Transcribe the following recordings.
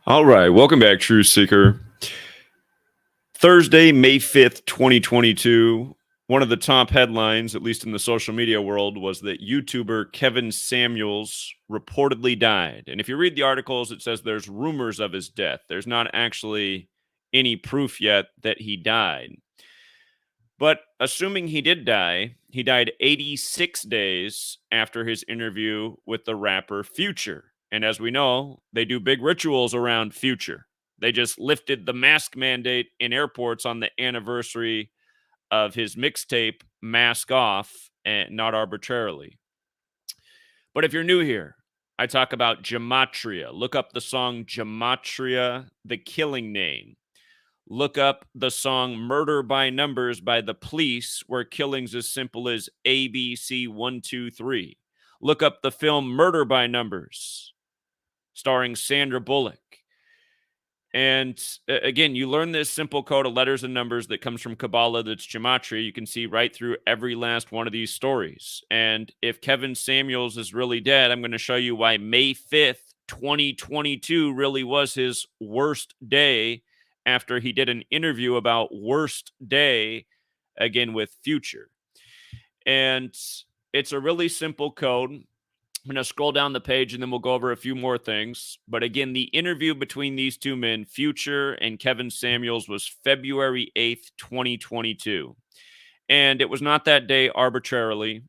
All right, welcome back, Truth Seeker. Thursday, May 5th, 2022. One of the top headlines, at least in the social media world, was that YouTuber Kevin Samuels reportedly died. And if you read the articles, it says there's rumors of his death. There's not actually any proof yet that he died. But assuming he did die, he died 86 days after his interview with the rapper Future. And as we know, they do big rituals around Future. They just lifted the mask mandate in airports on the anniversary of his mixtape, Mask Off, and not arbitrarily. But if you're new here, I talk about Gematria. Look up the song Gematria, the Killing Name. Look up the song Murder by Numbers by The Police, where killings as simple as ABC123. Look up the film Murder by Numbers, starring Sandra Bullock. And again, you learn this simple code of letters and numbers that comes from Kabbalah that's Gematria. You can see right through every last one of these stories. And if Kevin Samuels is really dead, I'm going to show you why May 5th, 2022 really was his worst day after he did an interview about worst day, again, with Future. And it's a really simple code. I'm going to scroll down the page and then we'll go over a few more things. But again, the interview between these two men, Future and Kevin Samuels, was February 8th, 2022. And it was not that day arbitrarily.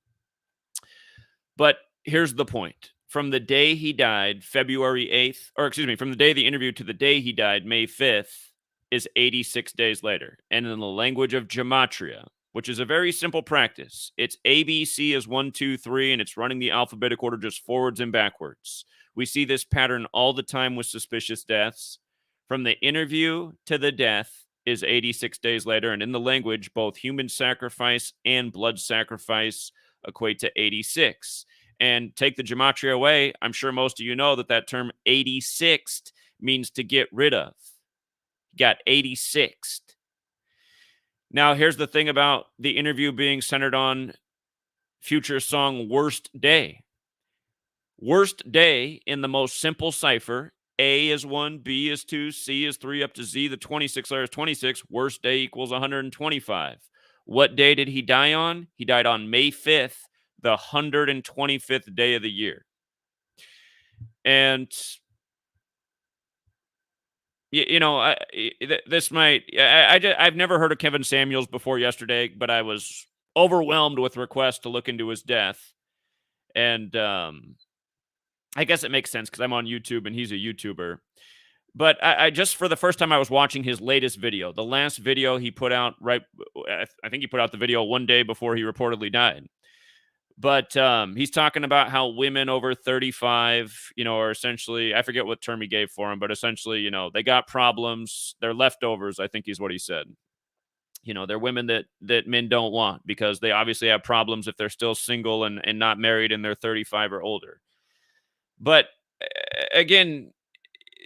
But here's the point. From the day he died, February 8th, from the day of the interview to the day he died, May 5th, is 86 days later. And in the language of Gematria, which is a very simple practice, it's ABC is 1, 2, 3, and it's running the alphabetic order just forwards and backwards. We see this pattern all the time with suspicious deaths. From the interview to the death is 86 days later. And in the language, both human sacrifice and blood sacrifice equate to 86. And take the gematria away, I'm sure most of you know that term 86th means to get rid of. Got 86th. Now, here's the thing about the interview being centered on Future's song Worst Day. Worst day in the most simple cipher. A is 1, B is 2, C is 3, up to Z, the 26 letters 26. Worst day equals 125. What day did he die on? He died on May 5th, the 125th day of the year. And I've never heard of Kevin Samuels before yesterday, but I was overwhelmed with requests to look into his death. And I guess it makes sense because I'm on YouTube and he's a YouTuber. But I just, for the first time, I was watching his latest video. The last video he put out I think he put out the video one day before he reportedly died. But he's talking about how women over 35, are essentially, I forget what term he gave for them, but essentially, they got problems. They're leftovers, I think is what he said. They're women that men don't want because they obviously have problems if they're still single and not married and they're 35 or older. But again,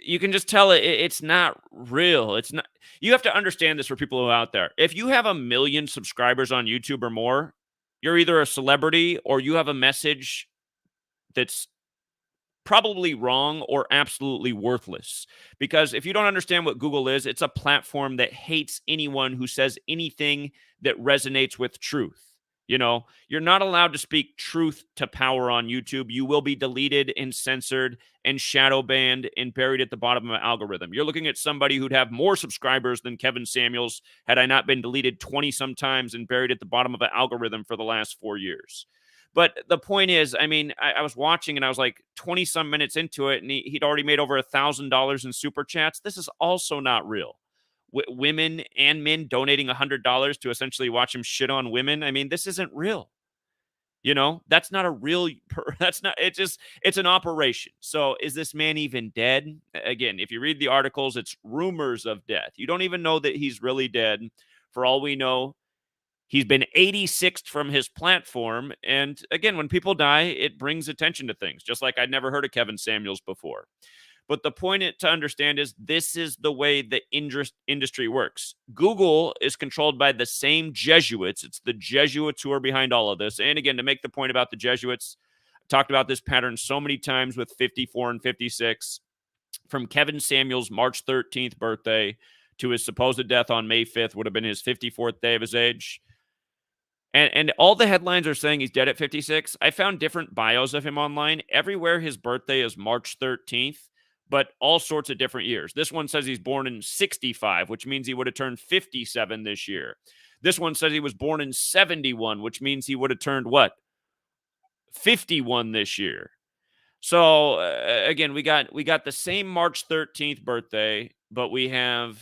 you can just tell it's not real. It's not. You have to understand this for people who are out there. If you have 1 million subscribers on YouTube or more, you're either a celebrity or you have a message that's probably wrong or absolutely worthless. Because if you don't understand what Google is, it's a platform that hates anyone who says anything that resonates with truth. You're not allowed to speak truth to power on YouTube. You will be deleted and censored and shadow banned and buried at the bottom of an algorithm. You're looking at somebody who'd have more subscribers than Kevin Samuels had I not been deleted 20 some times and buried at the bottom of an algorithm for the last 4 years. But the point is, I was watching and I was like 20 some minutes into it and he'd already made over $1,000 in super chats. This is also not real. Women and men donating $100 to essentially watch him shit on women. This isn't real. That's not a real, it's an operation. So is this man even dead? Again, if you read the articles, it's rumors of death. You don't even know that he's really dead. For all we know, he's been 86th from his platform. And again, when people die, it brings attention to things, just like I'd never heard of Kevin Samuels before. But the point to understand is this is the way the industry works. Google is controlled by the same Jesuits. It's the Jesuits who are behind all of this. And again, to make the point about the Jesuits, I talked about this pattern so many times with 54 and 56. from Kevin Samuels' March 13th birthday to his supposed death on May 5th would have been his 54th day of his age. And all the headlines are saying he's dead at 56. I found different bios of him online. Everywhere his birthday is March 13th, but all sorts of different years. This one says he's born in 65, which means he would have turned 57 this year. This one says he was born in 71, which means he would have turned what? 51 this year. So again, we got the same March 13th birthday, but we have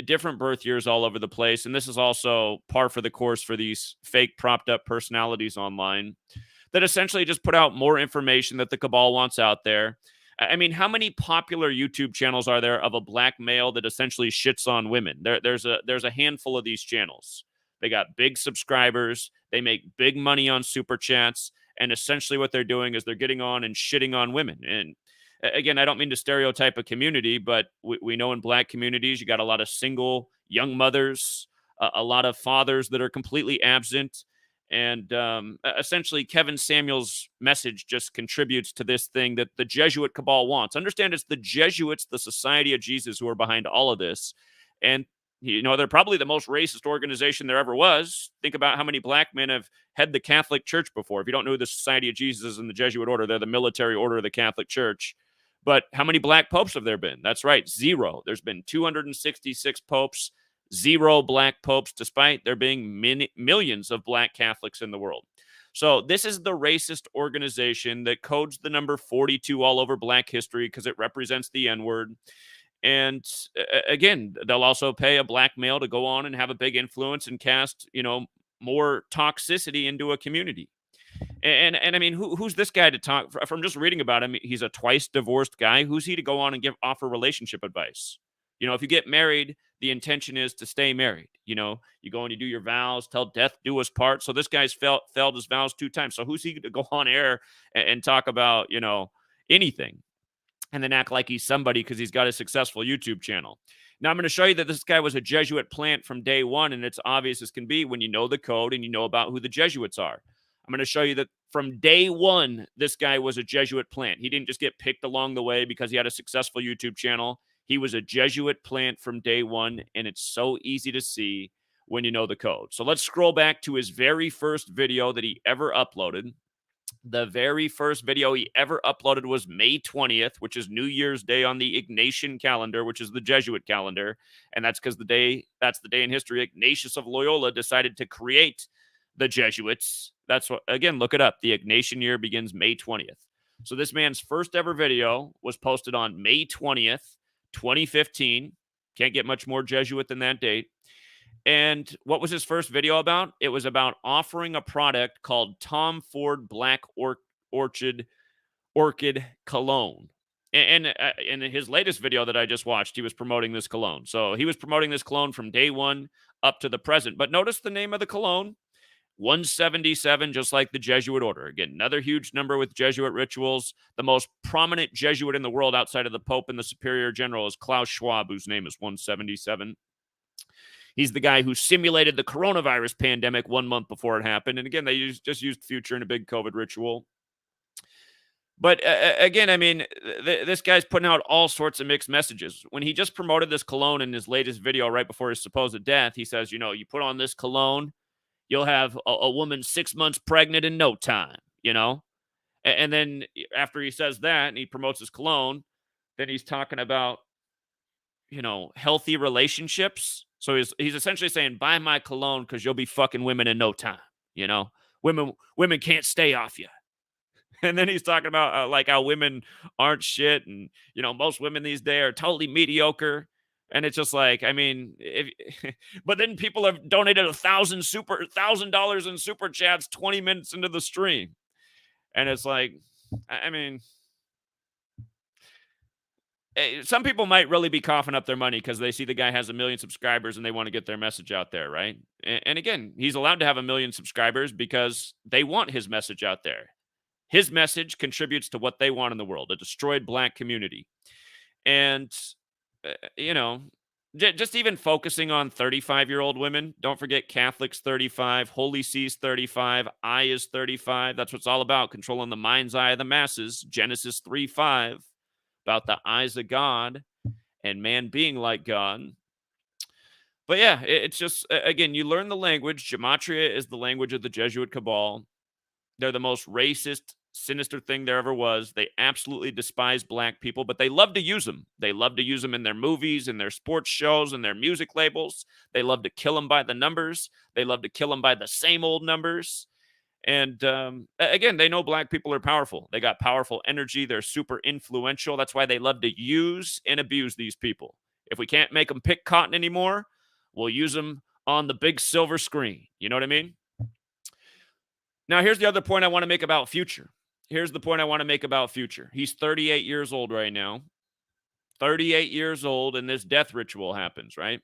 different birth years all over the place. And this is also par for the course for these fake propped up personalities online that essentially just put out more information that the cabal wants out there. I mean, how many popular YouTube channels are there of a black male that essentially shits on women? There's a handful of these channels. They got big subscribers. They make big money on super chats. And essentially what they're doing is they're getting on and shitting on women. And again, I don't mean to stereotype a community, but we know in black communities, you got a lot of single young mothers, a lot of fathers that are completely absent. And essentially, Kevin Samuels' message just contributes to this thing that the Jesuit cabal wants. Understand it's the Jesuits, the Society of Jesus, who are behind all of this. And they're probably the most racist organization there ever was. Think about how many black men have had the Catholic Church before. If you don't know who the Society of Jesus is and the Jesuit order, they're the military order of the Catholic Church. But how many black popes have there been? That's right, 0. There's been 266 popes, 0 black popes, despite there being millions of black Catholics in the world. So this is the racist organization that codes the number 42 all over black history because it represents the N-word. And again, they'll also pay a black male to go on and have a big influence and cast, more toxicity into a community. And I mean, who's this guy to talk from? Just reading about him, he's a twice divorced guy. Who's he to go on and offer relationship advice? If you get married, the intention is to stay married. You go and you do your vows, till death do us part. So this guy's failed his vows 2 times. So who's he to go on air and talk about, anything? And then act like he's somebody because he's got a successful YouTube channel. Now, I'm going to show you that this guy was a Jesuit plant from day one, and it's obvious as can be when you know the code and you know about who the Jesuits are. I'm going to show you that from day one, this guy was a Jesuit plant. He didn't just get picked along the way because he had a successful YouTube channel. He was a Jesuit plant from day one, and it's so easy to see when you know the code. So let's scroll back to his very first video that he ever uploaded. The very first video he ever uploaded was May 20th, which is New Year's Day on the Ignatian calendar, which is the Jesuit calendar. And that's because that's the day in history Ignatius of Loyola decided to create the Jesuits. That's what, again, look it up. The Ignatian year begins May 20th. So this man's first ever video was posted on May 20th, 2015. Can't get much more Jesuit than that date. And what was his first video about? It was about offering a product called Tom Ford Black Orchid Cologne. And in his latest video that I just watched, he was promoting this cologne. So he was promoting this cologne from day one up to the present. But notice the name of the cologne, 177, just like the Jesuit order. Again, another huge number with Jesuit rituals. The most prominent Jesuit in the world outside of the Pope and the Superior General is Klaus Schwab, whose name is 177. He's the guy who simulated the coronavirus pandemic 1 month before it happened. And again, they just used future in a big COVID ritual. But again, I mean, this guy's putting out all sorts of mixed messages. When he just promoted this cologne in his latest video right before his supposed death, he says, you put on this cologne, you'll have a woman 6 months pregnant in no time, And then after he says that and he promotes his cologne, then he's talking about, healthy relationships. So he's essentially saying, buy my cologne because you'll be fucking women in no time. Women can't stay off you. And then he's talking about like how women aren't shit. And, most women these days are totally mediocre. And it's just like, I mean, but then people have donated $1,000 in super chats 20 minutes into the stream. And it's like, I mean, some people might really be coughing up their money because they see the guy has 1 million subscribers and they want to get their message out there, right? And again, he's allowed to have 1 million subscribers because they want his message out there. His message contributes to what they want in the world, a destroyed black community. And, just even focusing on 35-year-old women, don't forget Catholics 35, Holy See's 35, I is 35. That's what it's all about, controlling the mind's eye of the masses, Genesis 3:5. about the eyes of God and man being like God. But yeah, it's just again, you learn the language. Gematria is the language of the Jesuit cabal. They're the most racist, sinister thing there ever was. They absolutely despise black people, but they love to use them. They love to use them in their movies, in their sports shows, and their music labels. They love to kill them by the numbers. They love to kill them by the same old numbers. And again, they know black people are powerful. They got powerful energy. They're super influential. That's why they love to use and abuse these people. If we can't make them pick cotton anymore, we'll use them on the big silver screen. You know what I mean? Now, here's the other point I want to make about Future. Here's the point I want to make about Future. He's 38 years old right now. 38 years old, and this death ritual happens, right?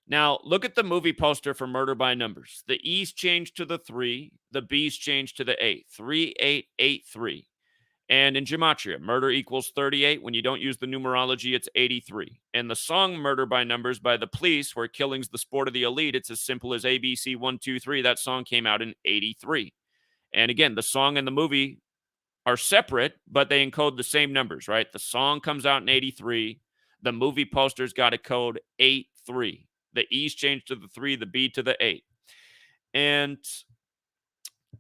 Now, look at the movie poster for Murder by Numbers. The E's changed to the 3, the B's changed to the 8. 3883. And in Gematria, murder equals 38. When you don't use the numerology, it's 83. And the song Murder by Numbers by the Police, where killing's the sport of the elite, it's as simple as ABC 123. That song came out in 83. And again, the song and the movie are separate, but they encode the same numbers, right? The song comes out in 83. The movie poster's got a code 83. The E's changed to the 3, the B to the 8. And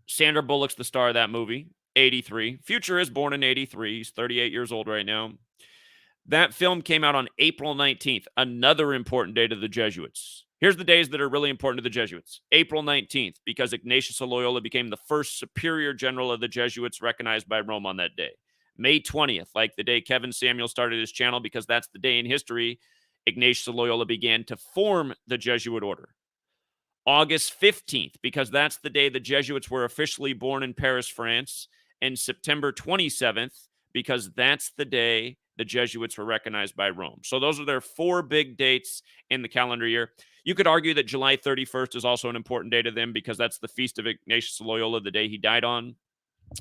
Sandra Bullock's the star of that movie, 83. Future is born in 83. He's 38 years old right now. That film came out on April 19th, another important day to the Jesuits. Here's the days that are really important to the Jesuits. April 19th, because Ignatius of Loyola became the first superior general of the Jesuits recognized by Rome on that day. May 20th, like the day Kevin Samuel started his channel, because that's the day in history Ignatius of Loyola began to form the Jesuit order. August 15th, because that's the day the Jesuits were officially born in Paris, France. And September 27th, because that's the day the Jesuits were recognized by Rome. So those are their 4 big dates in the calendar year. You could argue that July 31st is also an important day to them because that's the feast of Ignatius of Loyola, the day he died on.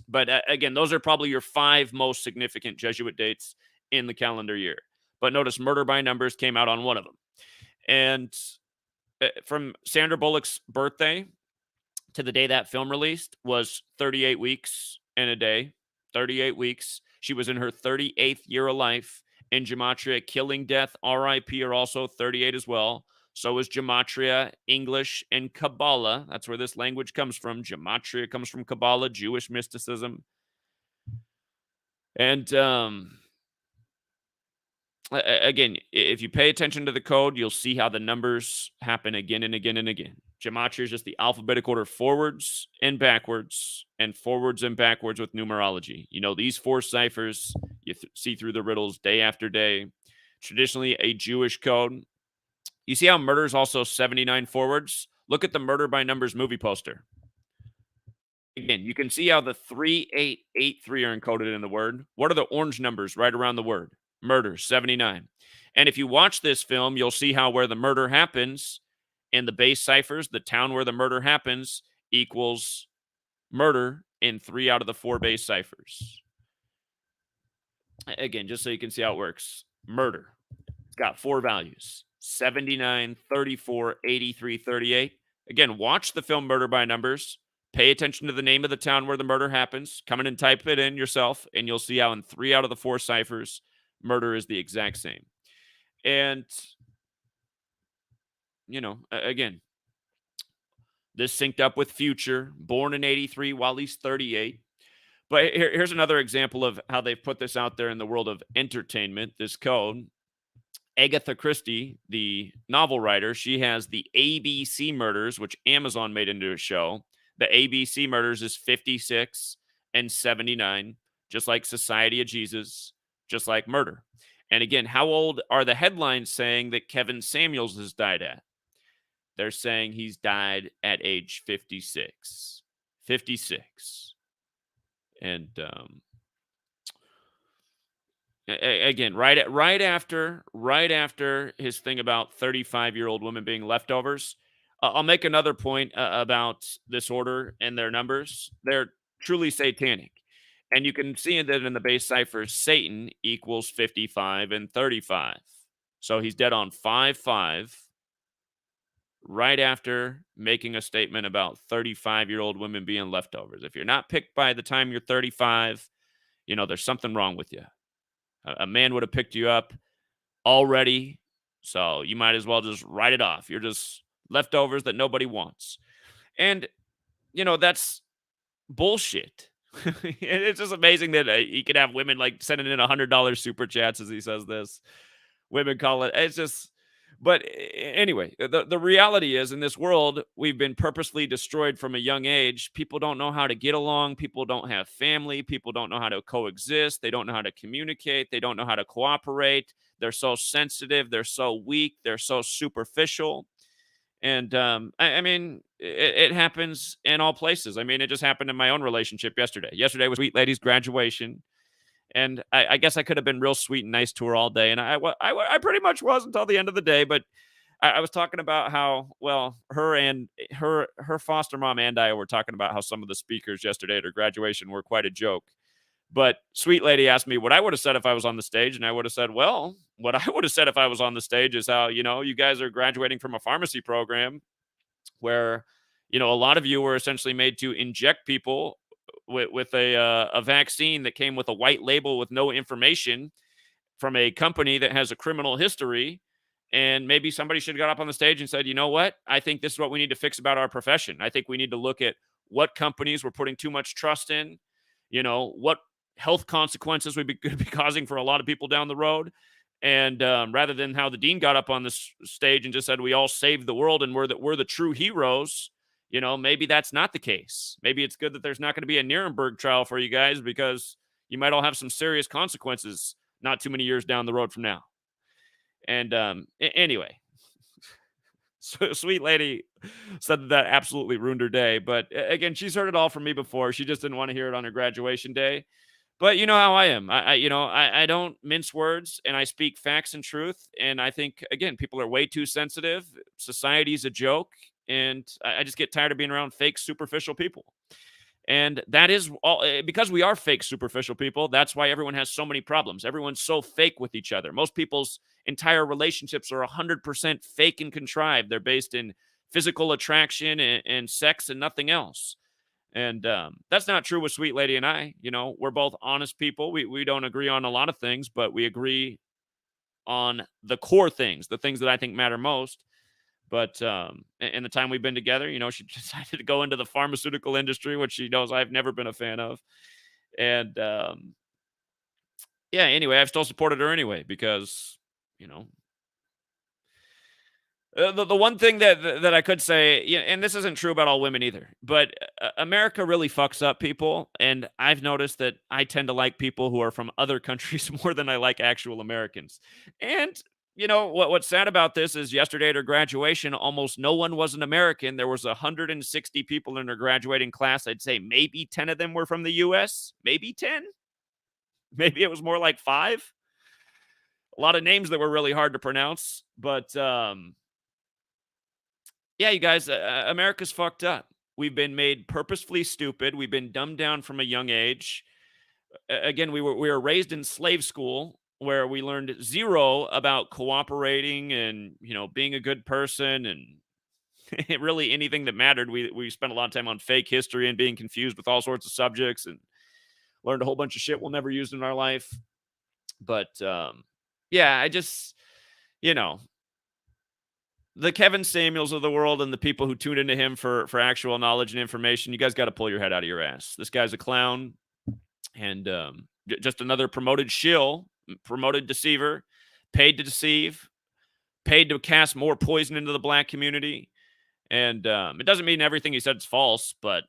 But again, those are probably your 5 most significant Jesuit dates in the calendar year. But notice Murder by Numbers came out on one of them. And from Sandra Bullock's birthday to the day that film released was 38 weeks and a day. 38 weeks. She was in her 38th year of life. In Gematria, killing, death, RIP are also 38 as well. So is Gematria, English, and Kabbalah. That's where this language comes from. Gematria comes from Kabbalah, Jewish mysticism. And again, if you pay attention to the code, you'll see how the numbers happen again and again and again. Gematria is just the alphabetic order forwards and backwards with numerology. You know, these 4 ciphers, you see through the riddles day after day. Traditionally, a Jewish code. You see how murder is also 79 forwards? Look at the Murder by Numbers movie poster. Again, you can see how the 3883 are encoded in the word. What are the orange numbers right around the word? Murder, 79. And if you watch this film, you'll see how where the murder happens in the base ciphers, the town where the murder happens equals murder in 3 out of the 4 base ciphers. Again, just so you can see how it works. Murder. It's got 4 values. 79, 34, 83, 38. Again, watch the film Murder by Numbers. Pay attention to the name of the town where the murder happens. Come in and type it in yourself, and you'll see how in 3 out of the 4 ciphers, murder is the exact same. And, you know, again, this synced up with Future, born in 83 while he's 38. But here's another example of how they've put this out there in the world of entertainment, this code. Agatha Christie, the novel writer, she has the ABC Murders, which Amazon made into a show. The ABC Murders is 56 and 79, just like Society of Jesus, just like murder. And again, how old are the headlines saying that Kevin Samuels has died at? They're saying he's died at age 56. 56. And again, right after his thing about 35-year-old women being leftovers, I'll make another point about this order and their numbers. They're truly satanic. And you can see that in the base cipher, Satan equals 55 and 35. So he's dead on 5-5 right after making a statement about 35-year-old women being leftovers. If you're not picked by the time you're 35, you know, there's something wrong with you. A man would have picked you up already, so you might as well just write it off. You're just leftovers that nobody wants. And, that's bullshit. It's just amazing that he could have women like sending in $100 super chats as he says this. Women call it. It's just. But anyway, the reality is in this world, we've been purposely destroyed from a young age. People don't know how to get along. People don't have family. People don't know how to coexist. They don't know how to communicate. They don't know how to cooperate. They're so sensitive. They're so weak. They're so superficial. And I mean, it happens in all places. I mean, it just happened in my own relationship yesterday. Yesterday was Sweet Lady's graduation, and I guess I could have been real sweet and nice to her all day, and I pretty much was until the end of the day. But I was talking about how well her foster mom and I were talking about how some of the speakers yesterday at her graduation were quite a joke. But Sweet Lady asked me what I would have said if I was on the stage, and I would have said, well, what I would have said if I was on the stage is how, you guys are graduating from a pharmacy program where, a lot of you were essentially made to inject people with a vaccine that came with a white label with no information from a company that has a criminal history. And maybe somebody should have got up on the stage and said, you know what? I think this is what we need to fix about our profession. I think we need to look at what companies we're putting too much trust in, what health consequences we could be causing for a lot of people down the road. And rather than how the dean got up on this stage and just said, we all saved the world and we're the true heroes, maybe that's not the case. Maybe it's good that there's not going to be a Nuremberg trial for you guys because you might all have some serious consequences not too many years down the road from now. And anyway, so Sweet Lady said that absolutely ruined her day. But again, she's heard it all from me before. She just didn't want to hear it on her graduation day. But you know how I am. I don't mince words and I speak facts and truth. And I think, again, people are way too sensitive. Society's a joke. And I just get tired of being around fake, superficial people. And that is all because we are fake, superficial people. That's why everyone has so many problems. Everyone's so fake with each other. Most people's entire relationships are 100% fake and contrived. They're based in physical attraction and sex and nothing else. And that's not true with Sweet Lady and I. We're both honest people. We don't agree on a lot of things, but we agree on the core things, the things that I think matter most. But in the time we've been together, she decided to go into the pharmaceutical industry, which she knows I've never been a fan of. And yeah, anyway, I've still supported her anyway because, the one thing that I could say, and this isn't true about all women either, but America really fucks up people, and I've noticed that I tend to like people who are from other countries more than I like actual Americans. And what's sad about this is yesterday at her graduation, almost no one was an American. There was 160 people in her graduating class. I'd say maybe 10 of them were from the U.S. Maybe 10. Maybe it was more like 5. A lot of names that were really hard to pronounce, but yeah, you guys, America's fucked up. We've been made purposefully stupid. We've been dumbed down from a young age. Again, we were raised in slave school where we learned zero about cooperating and being a good person and really anything that mattered. We spent a lot of time on fake history and being confused with all sorts of subjects and learned a whole bunch of shit we'll never use in our life. But yeah, I just the Kevin Samuels of the world and the people who tune into him for actual knowledge and information, you guys got to pull your head out of your ass. This guy's a clown and just another promoted shill, promoted deceiver, paid to deceive, paid to cast more poison into the black community. And it doesn't mean everything he said is false, but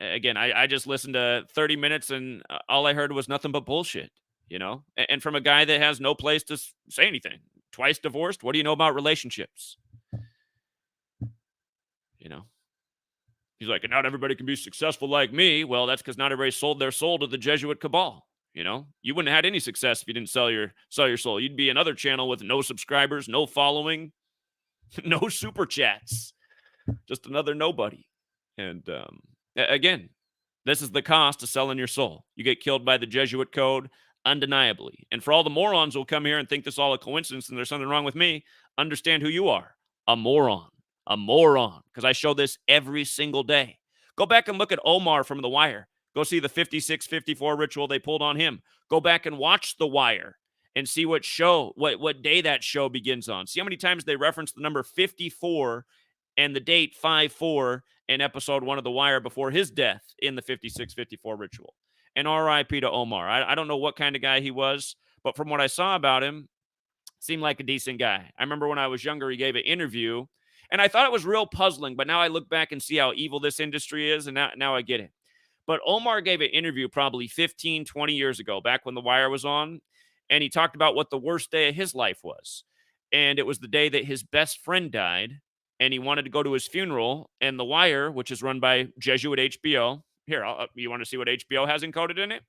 again, I just listened to 30 minutes and all I heard was nothing but bullshit, and from a guy that has no place to say anything. Twice divorced. What do you know about relationships? He's like, not everybody can be successful like me. Well, that's because not everybody sold their soul to the Jesuit cabal. You wouldn't have had any success if you didn't sell your soul. You'd be another channel with no subscribers, no following, no super chats, just another nobody. And again, this is the cost of selling your soul. You get killed by the Jesuit code, undeniably. And for all the morons who'll come here and think this is all a coincidence and there's something wrong with me, understand who you are. A moron. A moron. Because I show this every single day. Go back and look at Omar from The Wire. Go see the 56-54 ritual they pulled on him. Go back and watch The Wire. and see what day that show begins on. See how many times they reference the number 54 and the date 5-4 in episode 1 of The Wire before his death in the 56-54 ritual. And RIP to Omar. I don't know what kind of guy he was, but from what I saw about him, seemed like a decent guy. I remember when I was younger, he gave an interview, and I thought it was real puzzling, but now I look back and see how evil this industry is, and now I get it. But Omar gave an interview probably 15, 20 years ago, back when The Wire was on, and he talked about what the worst day of his life was. And it was the day that his best friend died, and he wanted to go to his funeral, and The Wire, which is run by Jesuit HBO. Here, you want to see what HBO has encoded in it?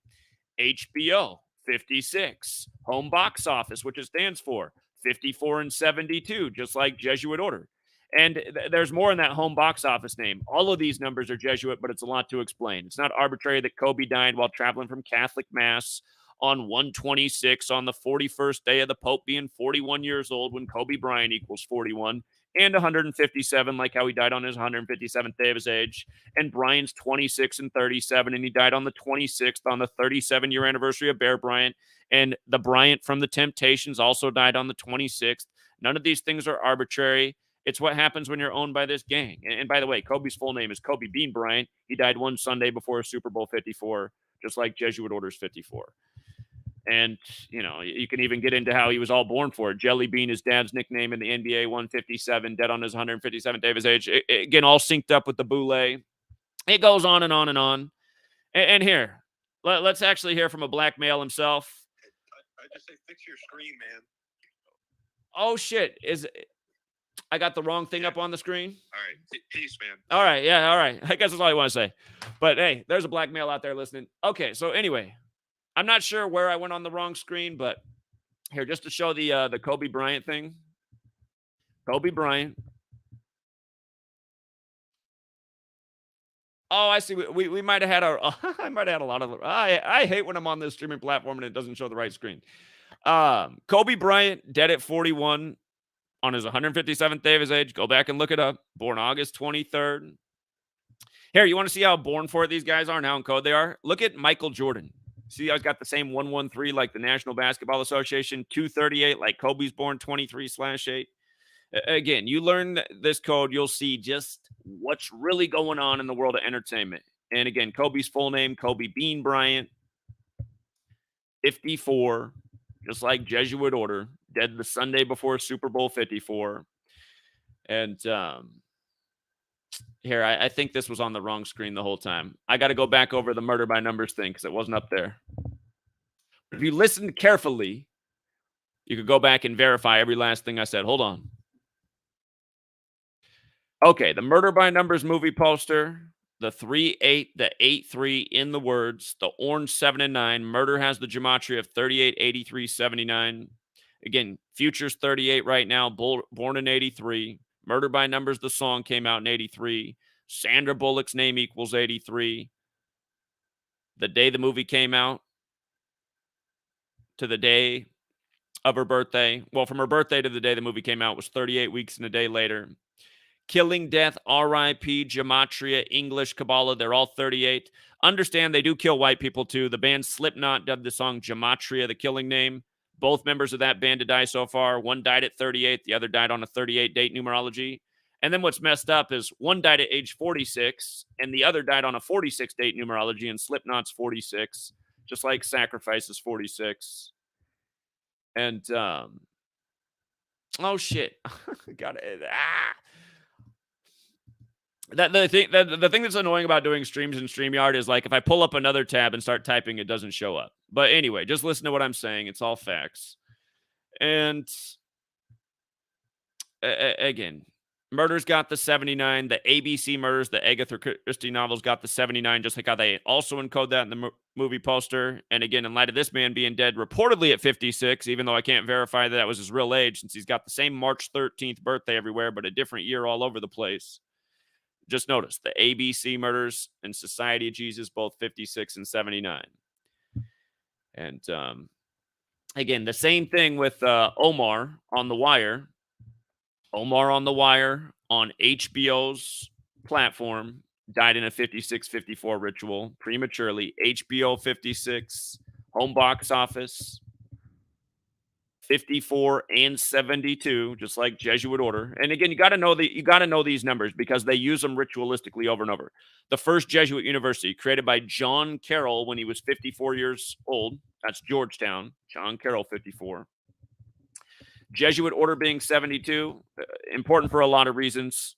HBO 56, home box office, which it stands for 54 and 72, just like Jesuit order. And there's more in that home box office name. All of these numbers are Jesuit, but it's a lot to explain. It's not arbitrary that Kobe died while traveling from Catholic Mass on 126 on the 41st day of the Pope being 41 years old when Kobe Bryant equals 41 and 157, like how he died on his 157th day of his age. And Bryant's 26 and 37, and he died on the 26th on the 37-year anniversary of Bear Bryant. And the Bryant from the Temptations also died on the 26th. None of these things are arbitrary. It's what happens when you're owned by this gang. And by the way, Kobe's full name is Kobe Bean Bryant. He died one Sunday before Super Bowl 54, just like Jesuit Orders 54. And, you can even get into how he was all born for it. Jelly Bean, his dad's nickname in the NBA, 157, dead on his 157th day of his age. Again, all synced up with the boule. It goes on and on and on. And here, let's actually hear from a black male himself. I just say fix your screen, man. Oh, shit. I got the wrong thing up on the screen? All right. Peace, man. All right. Yeah, all right. I guess that's all I want to say. But, hey, there's a black male out there listening. Okay, so anyway, I'm not sure where I went on the wrong screen, but here, just to show the Kobe Bryant thing. Kobe Bryant. Oh, I see. We might have had I might have had a lot of. I hate when I'm on this streaming platform and it doesn't show the right screen. Kobe Bryant, dead at 41 on his 157th day of his age. Go back and look it up. Born August 23rd. Here, you want to see how born for it these guys are and how in code they are? Look at Michael Jordan. See how he's got the same 113 like the National Basketball Association, 238 like Kobe's born 23/8. Again, you learn this code, you'll see just what's really going on in the world of entertainment. And again, Kobe's full name, Kobe Bean Bryant, 54, just like Jesuit order, dead the Sunday before Super Bowl 54. And here, I think this was on the wrong screen the whole time. I got to go back over the murder by numbers thing because it wasn't up there. If you listened carefully, you could go back and verify every last thing I said. Hold on. Okay, the murder by numbers movie poster, the 3-8, the 8-3 in the words, the orange 7 and 9. Murder has the gematria of 38, 83, 79. Again, Future's 38 right now, born in 83. Murder by Numbers, the song came out in 83. Sandra Bullock's name equals 83. The day the movie came out to the day of her birthday. Well, from her birthday to the day the movie came out was 38 weeks and a day later. Killing Death, RIP, Gematria, English, Kabbalah, they're all 38. Understand they do kill white people too. The band Slipknot dubbed the song Gematria, the killing name. Both members of that band to die so far. One died at 38. The other died on a 38 date numerology. And then what's messed up is one died at age 46, and the other died on a 46 date numerology, and Slipknot's 46, just like Sacrifice is 46. And, oh, shit. Got it. The thing that's annoying about doing streams in StreamYard is like if I pull up another tab and start typing, it doesn't show up. But anyway, just listen to what I'm saying. It's all facts. And again, Murder's got the 79. The ABC Murders, the Agatha Christie novels got the 79, just like how they also encode that in the movie poster. And again, in light of this man being dead reportedly at 56, even though I can't verify that was his real age since he's got the same March 13th birthday everywhere, but a different year all over the place. Just notice the ABC Murders and Society of Jesus, both 56 and 79. And again, the same thing with Omar on The Wire. Omar on The Wire on HBO's platform died in a 56-54 ritual prematurely. HBO 56, home box office. 54 and 72, just like Jesuit order. And again, you got to know these numbers because they use them ritualistically over and over. The first Jesuit university created by John Carroll when he was 54 years old. That's Georgetown. John Carroll, 54. Jesuit order being 72, important for a lot of reasons.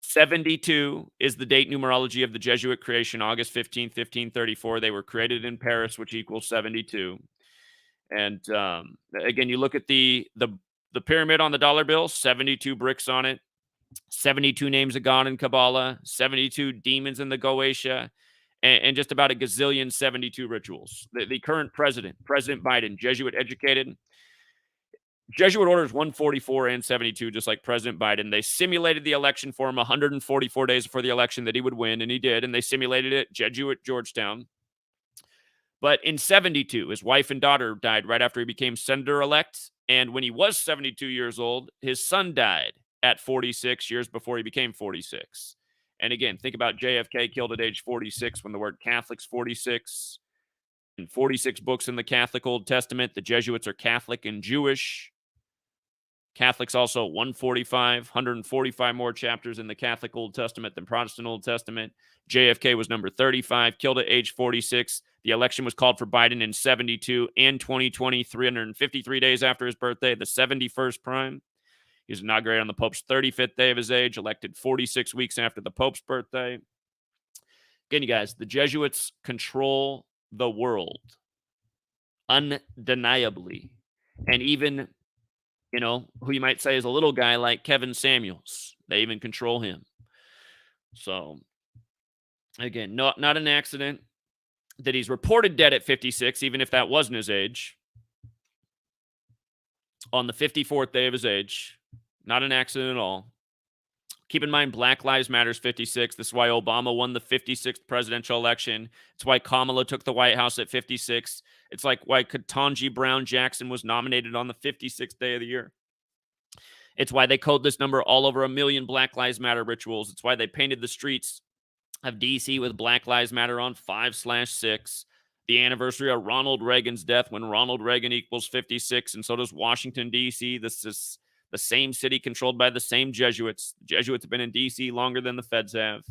72 is the date numerology of the Jesuit creation, August 15th, 1534. They were created in Paris, which equals 72. And again, you look at the pyramid on the dollar bill, 72 bricks on it, 72 names of God in Kabbalah, 72 demons in the Goetia, and just about a gazillion 72 rituals. The current president, President Biden, Jesuit educated. Jesuit orders 144 and 72, just like President Biden. They simulated the election for him 144 days before the election that he would win, and he did. And they simulated it, Jesuit Georgetown. But in 72, his wife and daughter died right after he became senator-elect. And when he was 72 years old, his son died at 46 years before he became 46. And again, think about JFK killed at age 46 when the word Catholic's 46. And 46 books in the Catholic Old Testament. The Jesuits are Catholic and Jewish. Catholics also 145 more chapters in the Catholic Old Testament than Protestant Old Testament. JFK was number 35, killed at age 46. The election was called for Biden in 72 and 2020, 353 days after his birthday, the 71st prime. He was inaugurated on the Pope's 35th day of his age, elected 46 weeks after the Pope's birthday. Again, you guys, the Jesuits control the world undeniably. And even who you might say is a little guy like Kevin Samuels. They even control him. So, again, not an accident that he's reported dead at 56, even if that wasn't his age. On the 54th day of his age. Not an accident at all. Keep in mind, Black Lives Matter's 56. This is why Obama won the 56th presidential election. It's why Kamala took the White House at 56. It's like why Ketanji Brown Jackson was nominated on the 56th day of the year. It's why they code this number all over 1 million Black Lives Matter rituals. It's why they painted the streets of D.C. with Black Lives Matter on 5/6. The anniversary of Ronald Reagan's death when Ronald Reagan equals 56, and so does Washington, D.C. This is the same city controlled by the same Jesuits. The Jesuits have been in D.C. longer than the feds have.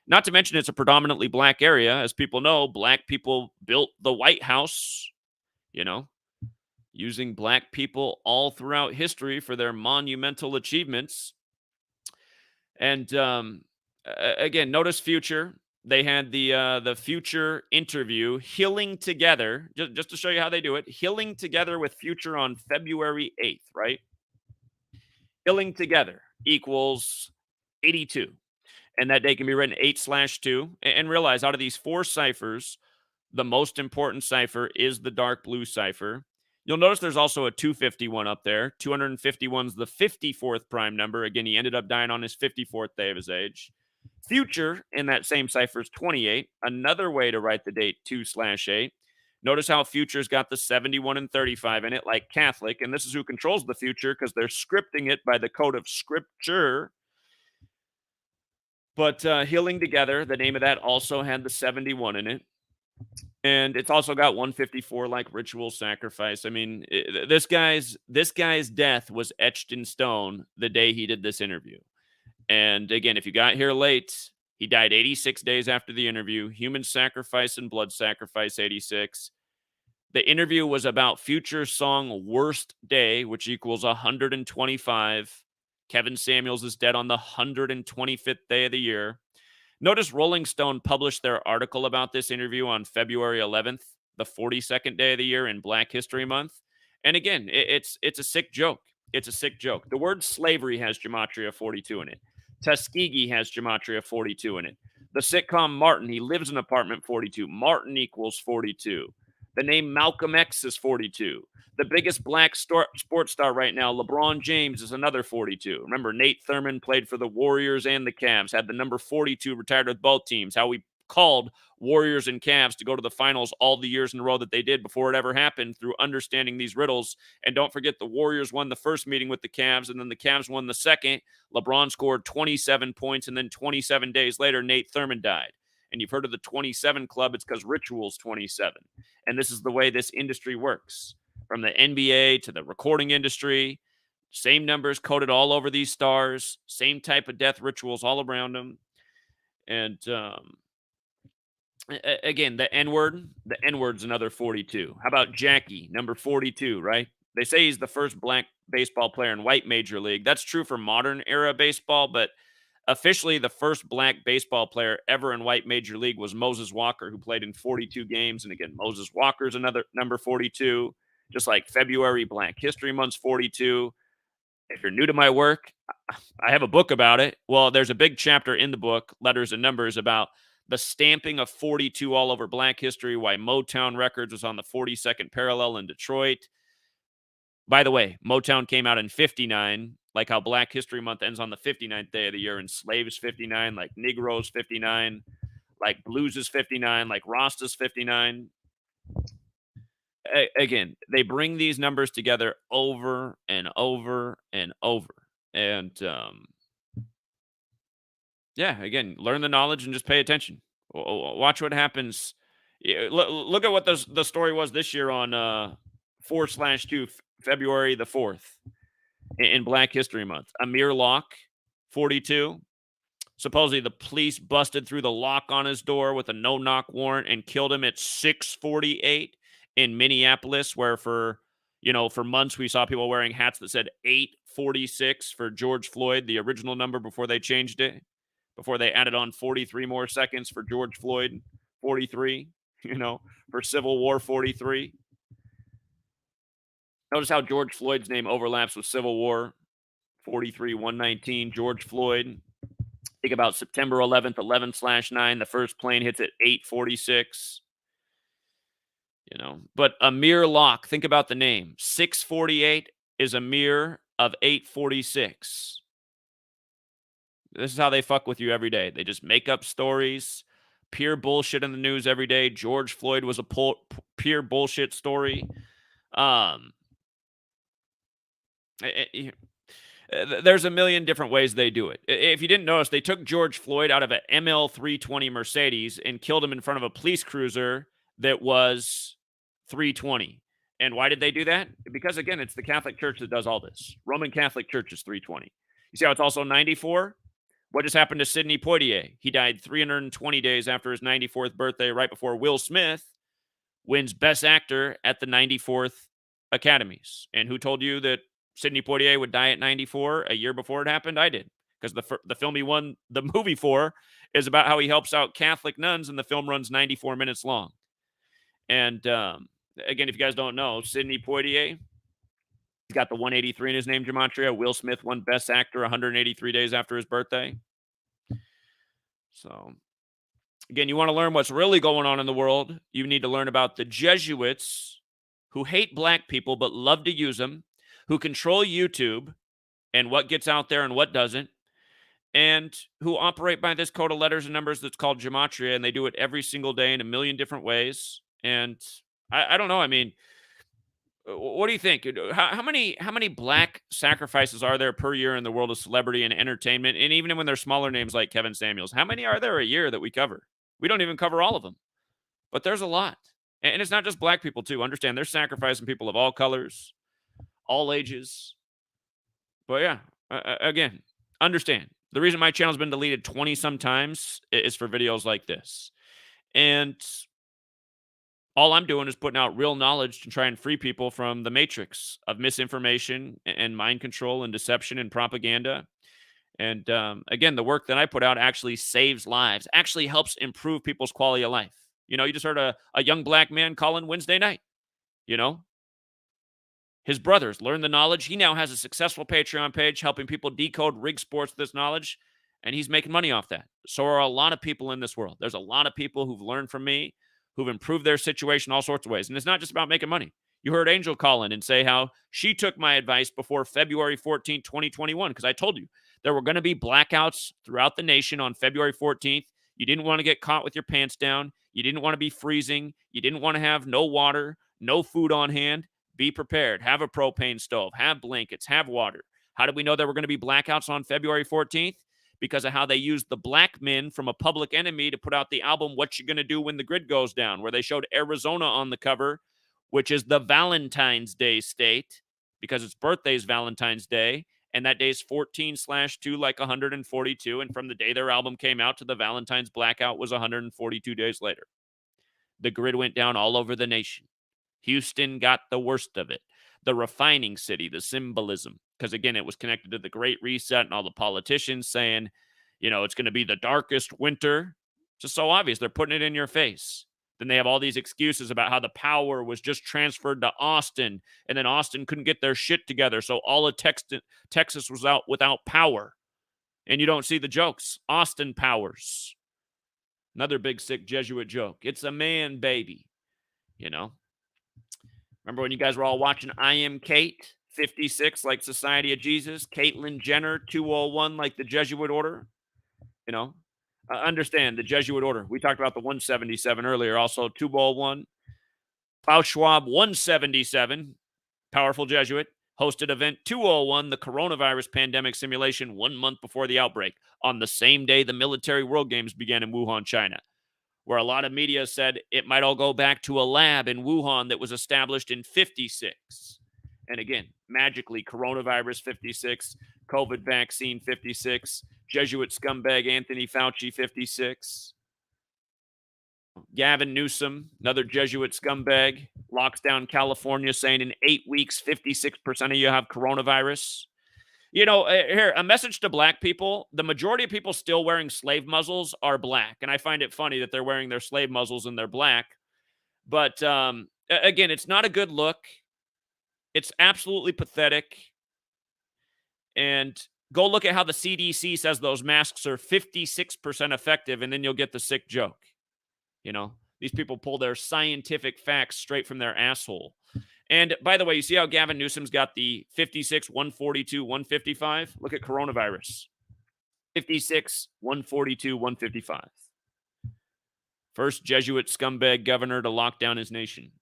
Not to mention it's a predominantly black area. As people know, black people built the White House, using black people all throughout history for their monumental achievements. And again, notice Future. They had the Future interview, Healing Together, just to show you how they do it. Healing Together with Future on February 8th, right? Healing Together equals 82. And that day can be written 8/2. And realize out of these 4 ciphers, the most important cipher is the dark blue cipher. You'll notice there's also a 251 up there. 251 is the 54th prime number. Again, he ended up dying on his 54th day of his age. Future in that same cipher is 28. Another way to write the date 2/8. Notice how Future's got the 71 and 35 in it, like Catholic. And this is who controls the future because they're scripting it by the code of scripture. But Healing Together, the name of that also had the 71 in it. And it's also got 154 like ritual sacrifice. I mean, this guy's death was etched in stone the day he did this interview. And again, if you got here late, he died 86 days after the interview. Human sacrifice and blood sacrifice, 86. The interview was about Future's song Worst Day, which equals 125. Kevin Samuels is dead on the 125th day of the year. Notice Rolling Stone published their article about this interview on February 11th, the 42nd day of the year in Black History Month. And again, it's a sick joke. It's a sick joke. The word slavery has Gematria 42 in it. Tuskegee has Gematria 42 in it. The sitcom Martin, he lives in apartment 42. Martin equals 42. The name Malcolm X is 42. The biggest black sports star right now, LeBron James, is another 42. Remember, Nate Thurmond played for the Warriors and the Cavs, had the number 42, retired with both teams. How we called Warriors and Cavs to go to the finals all the years in a row that they did before it ever happened through understanding these riddles. And don't forget, the Warriors won the first meeting with the Cavs, and then the Cavs won the second. LeBron scored 27 points, and then 27 days later, Nate Thurmond died. And you've heard of the 27 Club. It's because Ritual's 27. And this is the way this industry works. from the NBA to the recording industry. Same numbers coded all over these stars, same type of death rituals all around them. And again, the N word's another 42. How about Jackie, number 42, right? They say he's the first black baseball player in white major league. That's true for modern era baseball, but officially the first black baseball player ever in white major league was Moses Walker, who played in 42 games. And again, Moses Walker's another number 42, just like February Black History Month's 42. If you're new to my work, I have a book about it. Well, there's a big chapter in the book, Letters and Numbers, about the stamping of 42 all over black history, why Motown Records was on the 42nd parallel in Detroit. By the way, Motown came out in 59, like how Black History Month ends on the 59th day of the year, and Slaves 59, like Negroes 59, like Blues is 59, like Rasta's 59. Again, they bring these numbers together over and over and over. And yeah, again, learn the knowledge and just pay attention. Watch what happens. Look at what the story was this year on 4/2, February the 4th in Black History Month. Amir Locke, 42. Supposedly the police busted through the lock on his door with a no-knock warrant and killed him at 6:48 in Minneapolis, where for months we saw people wearing hats that said 8:46 for George Floyd, the original number before they changed it, before they added on 43 more seconds for George Floyd, 43, for Civil War 43. Notice how George Floyd's name overlaps with Civil War 43, 119, George Floyd. Think about September 11th, 11/9. The first plane hits at 8:46. But Amir Locke, think about the name. 648 is a mirror of 846. This is how they fuck with you every day. They just make up stories, pure bullshit in the news every day. George Floyd was a pure bullshit story. There's a million different ways they do it. If you didn't notice, they took George Floyd out of an ML 320 Mercedes and killed him in front of a police cruiser that was 320. And why did they do that? Because, again, it's the Catholic Church that does all this. Roman Catholic Church is 320. You see how it's also 94? What just happened to Sidney Poitier? He died 320 days after his 94th birthday, right before Will Smith wins Best Actor at the 94th Academies. And who told you that Sidney Poitier would die at 94 a year before it happened? I did. Because the film he won the movie for is about how he helps out Catholic nuns, and the film runs 94 minutes long. And again, if you guys don't know, Sidney Poitier, he's got the 183 in his name, Gematria. Will Smith won Best Actor 183 days after his birthday. So, again, you want to learn what's really going on in the world, you need to learn about the Jesuits who hate black people but love to use them, who control YouTube and what gets out there and what doesn't, and who operate by this code of letters and numbers that's called Gematria, and they do it every single day in a million different ways. And I don't know. I mean, what do you think? How many black sacrifices are there per year in the world of celebrity and entertainment? And even when they're smaller names like Kevin Samuels, how many are there a year that we cover? We don't even cover all of them, but there's a lot. And it's not just black people too. Understand, they're sacrificing people of all colors, all ages. But yeah, again, understand. The reason my channel's been deleted 20 some times is for videos like this. And all I'm doing is putting out real knowledge to try and free people from the matrix of misinformation and mind control and deception and propaganda. And again, the work that I put out actually saves lives, actually helps improve people's quality of life. You just heard a young black man calling Wednesday night. His brothers learned the knowledge. He now has a successful Patreon page helping people decode rig sports with this knowledge, and he's making money off that. So are a lot of people in this world. There's a lot of people who've learned from me, who've improved their situation all sorts of ways. And it's not just about making money. You heard Angel call in and say how she took my advice before February 14th, 2021, because I told you there were going to be blackouts throughout the nation on February 14th. You didn't want to get caught with your pants down. You didn't want to be freezing. You didn't want to have no water, no food on hand. Be prepared. Have a propane stove. Have blankets. Have water. How did we know there were going to be blackouts on February 14th? Because of how they used the black men from a Public Enemy to put out the album What You Gonna Do When the Grid Goes Down, where they showed Arizona on the cover which is the Valentine's Day state because its birthday is Valentine's Day. And that day is 14/2, like 142. And from the day their album came out to the Valentine's blackout was 142 days later. The grid went down all over the nation. Houston got the worst of it. The refining city, the symbolism, because again, it was connected to the Great Reset and all the politicians saying, it's going to be the darkest winter. Just so obvious. They're putting it in your face. Then they have all these excuses about how the power was just transferred to Austin, and then Austin couldn't get their shit together. So all of Texas was out without power. And you don't see the jokes. Austin powers. Another big, sick Jesuit joke. It's a man baby, Remember when you guys were all watching I Am Kate, 56, like Society of Jesus, Caitlyn Jenner, 201, like the Jesuit order? Understand the Jesuit order. We talked about the 177 earlier, also 201. Klaus Schwab, 177, powerful Jesuit, hosted event 201, the coronavirus pandemic simulation 1 month before the outbreak, on the same day the military World Games began in Wuhan, China, where a lot of media said it might all go back to a lab in Wuhan that was established in 56. And again, magically, coronavirus 56, COVID vaccine 56, Jesuit scumbag Anthony Fauci 56. Gavin Newsom, another Jesuit scumbag, locks down California saying in 8 weeks, 56% of you have coronavirus. Here, a message to black people. The majority of people still wearing slave muzzles are black. And I find it funny that they're wearing their slave muzzles and they're black. But again, it's not a good look. It's absolutely pathetic. And go look at how the CDC says those masks are 56% effective, and then you'll get the sick joke. These people pull their scientific facts straight from their asshole. And by the way, you see how Gavin Newsom's got the 56, 142, 155? Look at coronavirus. 56, 142, 155. First Jesuit scumbag governor to lock down his nation.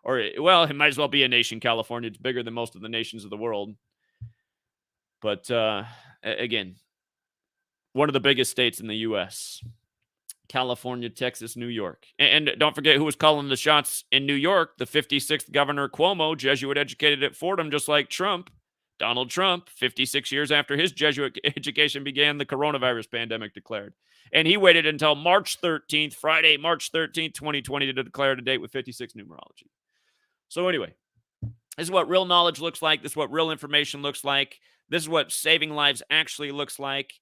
Or, well, it might as well be a nation, California. It's bigger than most of the nations of the world. But, again, one of the biggest states in the U.S., California, Texas, New York. And don't forget who was calling the shots in New York, the 56th governor Cuomo, Jesuit educated at Fordham, just like Trump. Donald Trump, 56 years after his Jesuit education began, the coronavirus pandemic declared. And he waited until March 13th, Friday, March 13th, 2020, to declare a date with 56 numerology. So anyway, this is what real knowledge looks like. This is what real information looks like. This is what saving lives actually looks like.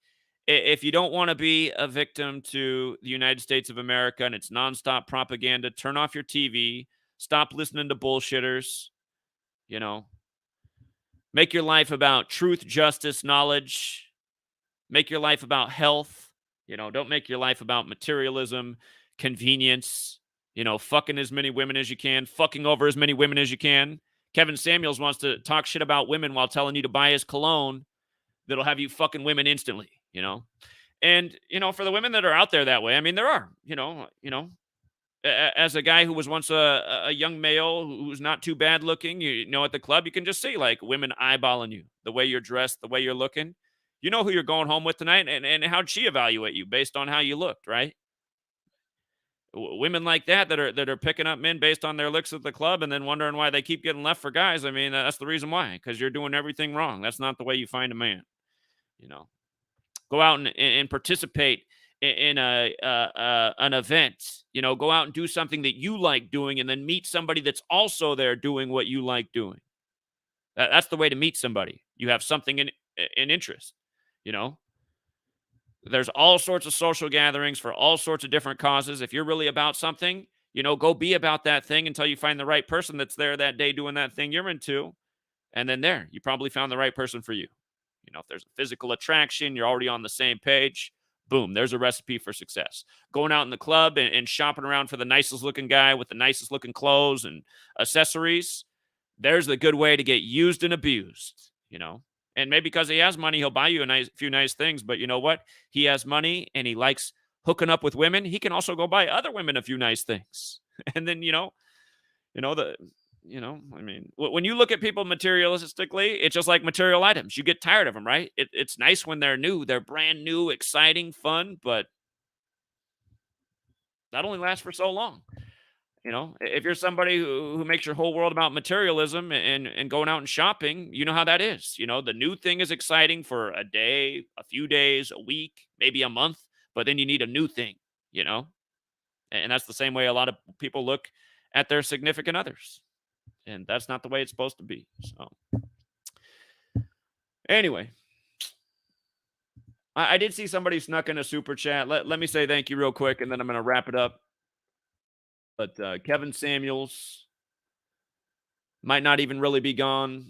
If you don't want to be a victim to the United States of America and its nonstop propaganda, turn off your TV, stop listening to bullshitters, make your life about truth, justice, knowledge, make your life about health, don't make your life about materialism, convenience, fucking as many women as you can, fucking over as many women as you can. Kevin Samuels wants to talk shit about women while telling you to buy his cologne that'll have you fucking women instantly. And, for the women that are out there that way, I mean, there are, as a guy who was once a young male who's not too bad looking, at the club, you can just see like women eyeballing you, the way you're dressed, the way you're looking, who you're going home with tonight and how'd she evaluate you based on how you looked, right? Women like that are picking up men based on their looks at the club and then wondering why they keep getting left for guys. I mean, that's the reason why, because you're doing everything wrong. That's not the way you find a man, Go out and participate in an event. Go out and do something that you like doing and then meet somebody that's also there doing what you like doing. That's the way to meet somebody. You have something in interest, There's all sorts of social gatherings for all sorts of different causes. If you're really about something, go be about that thing until you find the right person that's there that day doing that thing you're into. And then you probably found the right person for you. If there's a physical attraction, you're already on the same page. Boom, there's a recipe for success. Going out in the club and shopping around for the nicest looking guy with the nicest looking clothes and accessories, there's the good way to get used and abused, And maybe because he has money, he'll buy you a few nice things. But you know what? He has money and he likes hooking up with women. He can also go buy other women a few nice things. And then, when you look at people materialistically, it's just like material items. You get tired of them, right? It's nice when they're new. They're brand new, exciting, fun, but that only lasts for so long. You know, if you're somebody who makes your whole world about materialism and going out and shopping, you know how that is. You know, the new thing is exciting for a day, a few days, a week, maybe a month, but then you need a new thing, you know? And that's the same way a lot of people look at their significant others. And that's not the way it's supposed to be. So, anyway, I did see somebody snuck in a super chat. Let me say thank you real quick, and then I'm going to wrap it up. But Kevin Samuels might not even really be gone.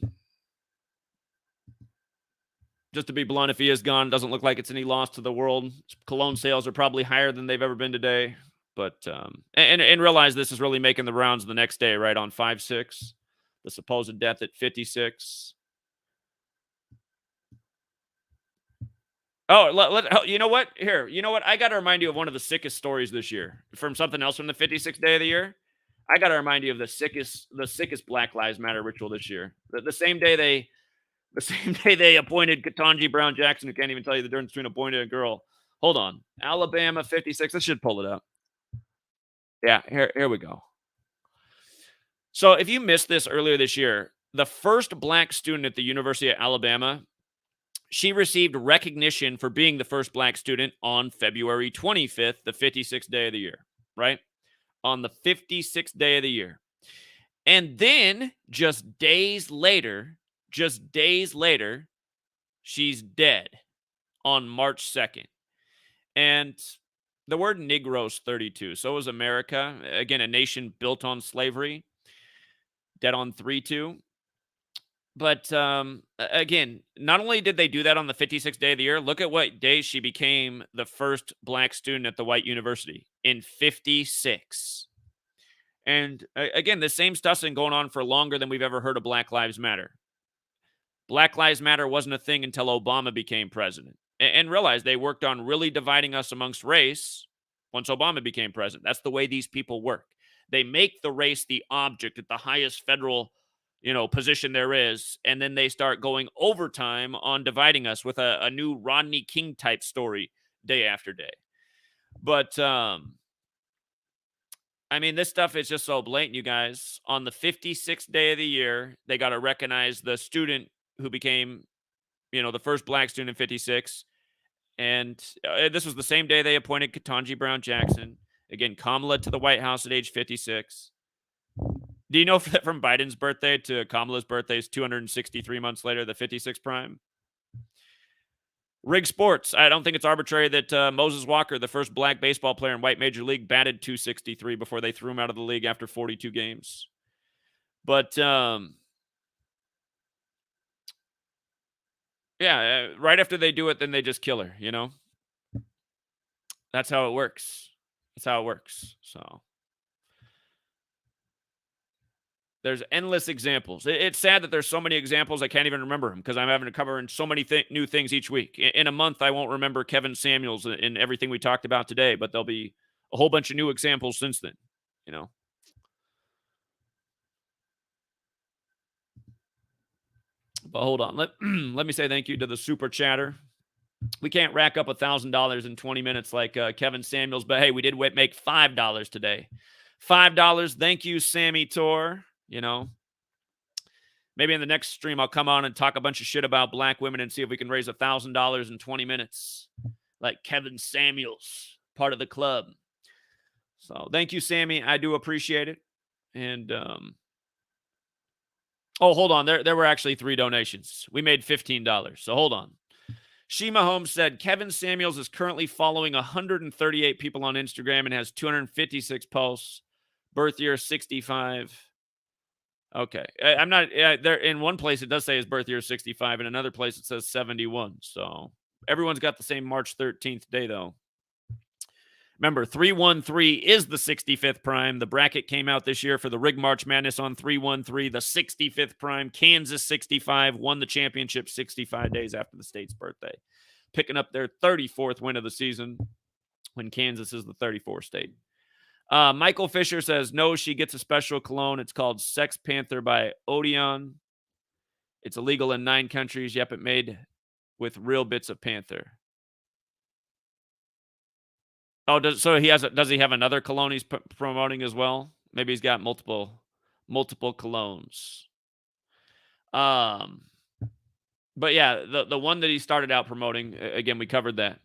Just to be blunt, if he is gone, it doesn't look like it's any loss to the world. Cologne sales are probably higher than they've ever been today. But and realize this is really making the rounds the next day, right? On 5-6, the supposed death at 56. Oh, you know what? Here, you know what? I got to remind you of one of the sickest stories this year from something else from the 56th day of the year. I got to remind you of the sickest Black Lives Matter ritual this year. The same day they appointed Ketanji Brown Jackson, who can't even tell you the difference between a boy and a girl. Hold on, Alabama 56. I should pull it up. Yeah, here we go. So if you missed this earlier this year, the first black student at the University of Alabama, she received recognition for being the first black student on February 25th, the 56th day of the year, right? On the 56th day of the year. And then just days later, she's dead on March 2nd. And the word Negro's 32. So is America. Again, a nation built on slavery. Dead on 3-2. But again, not only did they do that on the 56th day of the year, look at what day she became the first black student at the white university in 56. And again, the same stuff's been going on for longer than we've ever heard of Black Lives Matter. Black Lives Matter wasn't a thing until Obama became president. And realize they worked on really dividing us amongst race once Obama became president. That's the way these people work. They make the race the object at the highest federal position there is, and then they start going overtime on dividing us with a new Rodney King type story day after day. But I mean, this stuff is just so blatant, you guys. On the 56th day of the year, they got to recognize the student who became, the first black student in 56. And this was the same day they appointed Ketanji Brown Jackson. Again, Kamala to the White House at age 56. Do you know that from Biden's birthday to Kamala's birthday is 263 months later, the 56 prime? Rig Sports. I don't think it's arbitrary that Moses Walker, the first black baseball player in white major league, batted 263 before they threw him out of the league after 42 games. But, yeah, right after they do it, then they just kill her, That's how it works. So there's endless examples. It's sad that there's so many examples. I can't even remember them because I'm having to cover in so many new things each week. In a month, I won't remember Kevin Samuels and everything we talked about today, but there'll be a whole bunch of new examples since then, But hold on. Let me say thank you to the super chatter. We can't rack up $1,000 in 20 minutes like Kevin Samuels, but hey, we did make $5 today. $5. Thank you, Sammy Tor. Maybe in the next stream, I'll come on and talk a bunch of shit about black women and see if we can raise $1,000 in 20 minutes. Like Kevin Samuels, part of the club. So thank you, Sammy. I do appreciate it. And, oh, hold on. There were actually 3 donations. We made $15. So hold on. Shima Holmes said, Kevin Samuels is currently following 138 people on Instagram and has 256 posts. Birth year 65. Okay. I'm not there. In one place, it does say his birth year is 65. In another place, it says 71. So everyone's got the same March 13th day, though. Remember, 313 is the 65th prime. The bracket came out this year for the Rig March Madness on 313, the 65th prime. Kansas 65 won the championship 65 days after the state's birthday, picking up their 34th win of the season when Kansas is the 34th state. Michael Fisher says, no, she gets a special cologne. It's called Sex Panther by Odeon. It's illegal in 9 countries. Yep, it made with real bits of panther. Oh, does he have another cologne he's promoting as well? Maybe he's got multiple colognes. Um, but yeah, the one that he started out promoting, again, we covered that.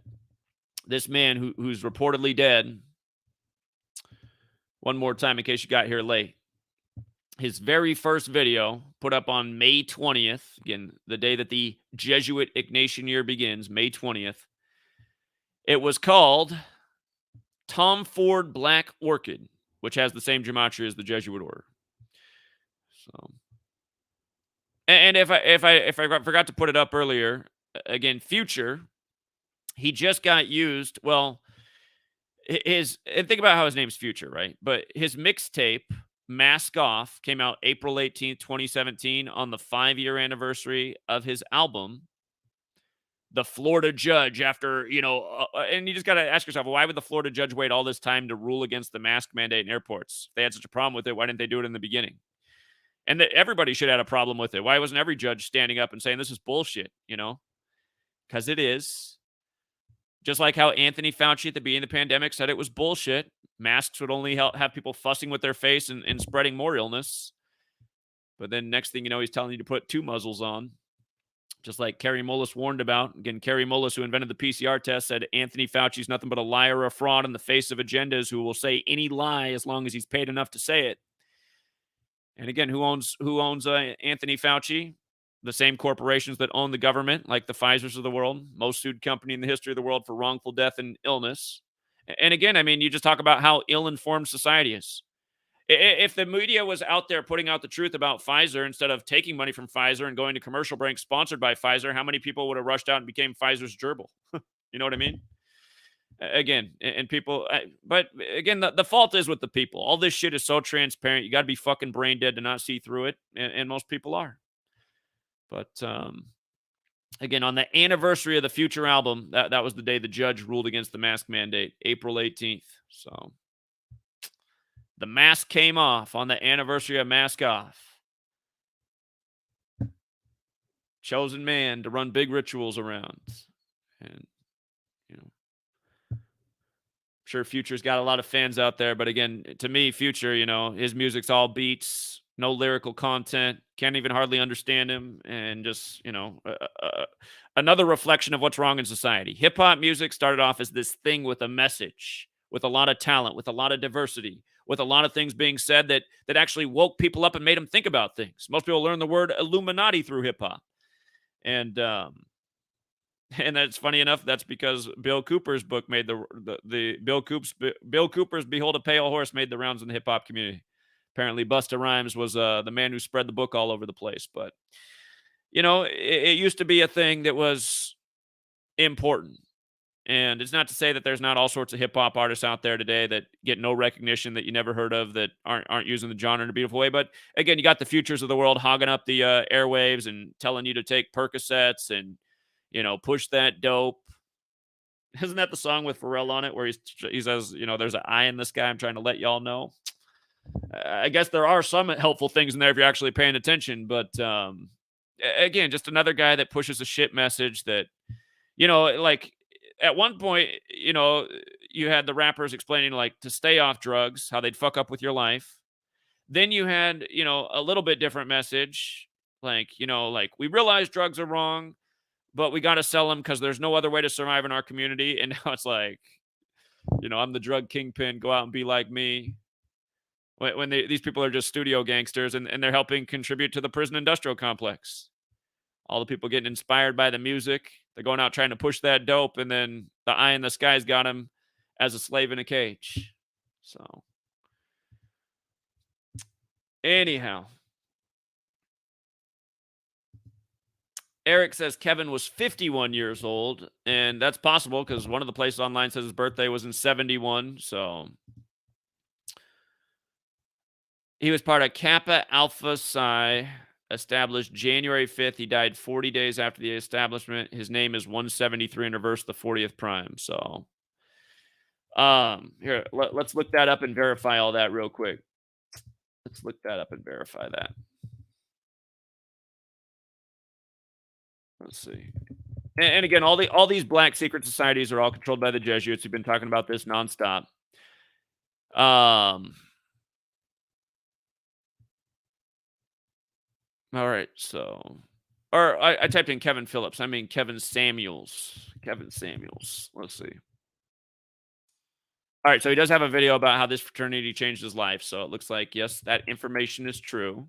This man who's reportedly dead. One more time in case you got here late. His very first video put up on May 20th, again, the day that the Jesuit Ignatian year begins, May 20th. It was called Tom Ford Black Orchid, which has the same gematria as the Jesuit order. So, and if I forgot to put it up earlier, again, Future, he just got used. Well, and think about how his name's Future, right? But his mixtape Mask Off came out April 18th, 2017, on the 5-year anniversary of his album. The Florida judge, after, and you just got to ask yourself, why would the Florida judge wait all this time to rule against the mask mandate in airports? If they had such a problem with it, why didn't they do it in the beginning? And that everybody should have had a problem with it. Why wasn't every judge standing up and saying this is bullshit, Because it is. Just like how Anthony Fauci at the beginning of the pandemic said it was bullshit. Masks would only have people fussing with their face and spreading more illness. But then next thing you know, he's telling you to put 2 muzzles on. Just like Kerry Mullis warned about. Again, Kerry Mullis, who invented the PCR test, said Anthony Fauci's nothing but a liar or a fraud in the face of agendas who will say any lie as long as he's paid enough to say it. And again, who owns Anthony Fauci? The same corporations that own the government, like the Pfizers of the world, most sued company in the history of the world for wrongful death and illness. And again, I mean, you just talk about how ill-informed society is. If the media was out there putting out the truth about Pfizer instead of taking money from Pfizer and going to commercial breaks sponsored by Pfizer, how many people would have rushed out and became Pfizer's gerbil? You know what I mean? Again, and people, but again, the fault is with the people. All this shit is so transparent. You got to be fucking brain dead to not see through it. And most people are. But again, on the anniversary of the Future album, that was the day the judge ruled against the mask mandate, April 18th. So the mask came off on the anniversary of Mask Off. Chosen man to run big rituals around. And, sure, Future's got a lot of fans out there. But again, to me, Future, his music's all beats, no lyrical content, can't even hardly understand him. And just, another reflection of what's wrong in society. Hip hop music started off as this thing with a message, with a lot of talent, with a lot of diversity, with a lot of things being said that actually woke people up and made them think about things. Most people learn the word Illuminati through hip hop. And that's funny enough. That's because Bill Cooper's book made the Bill Cooper's "Behold a Pale Horse" made the rounds in the hip hop community. Apparently, Busta Rhymes was the man who spread the book all over the place. But it used to be a thing that was important, and it's not to say that there's not all sorts of hip hop artists out there today that get no recognition, that you never heard of, that aren't using the genre in a beautiful way. But again, you got the Futures of the world hogging up the airwaves and telling you to take Percocets and push that dope. Isn't that the song with Pharrell on it where he says, there's an eye in the sky, I'm trying to let y'all know? I guess there are some helpful things in there if you're actually paying attention. But again, just another guy that pushes a shit message that, like at one point, you had the rappers explaining like to stay off drugs, how they'd fuck up with your life. Then you had, a little bit different message. Like, like we realize drugs are wrong, but we got to sell them because there's no other way to survive in our community. And now it's like, I'm the drug kingpin. Go out and be like me. When these people are just studio gangsters and they're helping contribute to the prison industrial complex. All the people getting inspired by the music. They're going out trying to push that dope. And then the eye in the sky's got him as a slave in a cage. So anyhow. Eric says Kevin was 51 years old, and that's possible because one of the places online says his birthday was in 71. So he was part of Kappa Alpha Psi, established January 5th. He died 40 days after the establishment. His name is 173 in reverse, the 40th prime. So here, let's look that up and verify all that real quick. Let's look that up and verify that. Let's see. And again, all these black secret societies are all controlled by the Jesuits. We've been talking about this nonstop. All right, so or I typed in Kevin Phillips. I mean Kevin Samuels. Kevin Samuels. Let's see. All right, so he does have a video about how this fraternity changed his life. So it looks like yes, that information is true.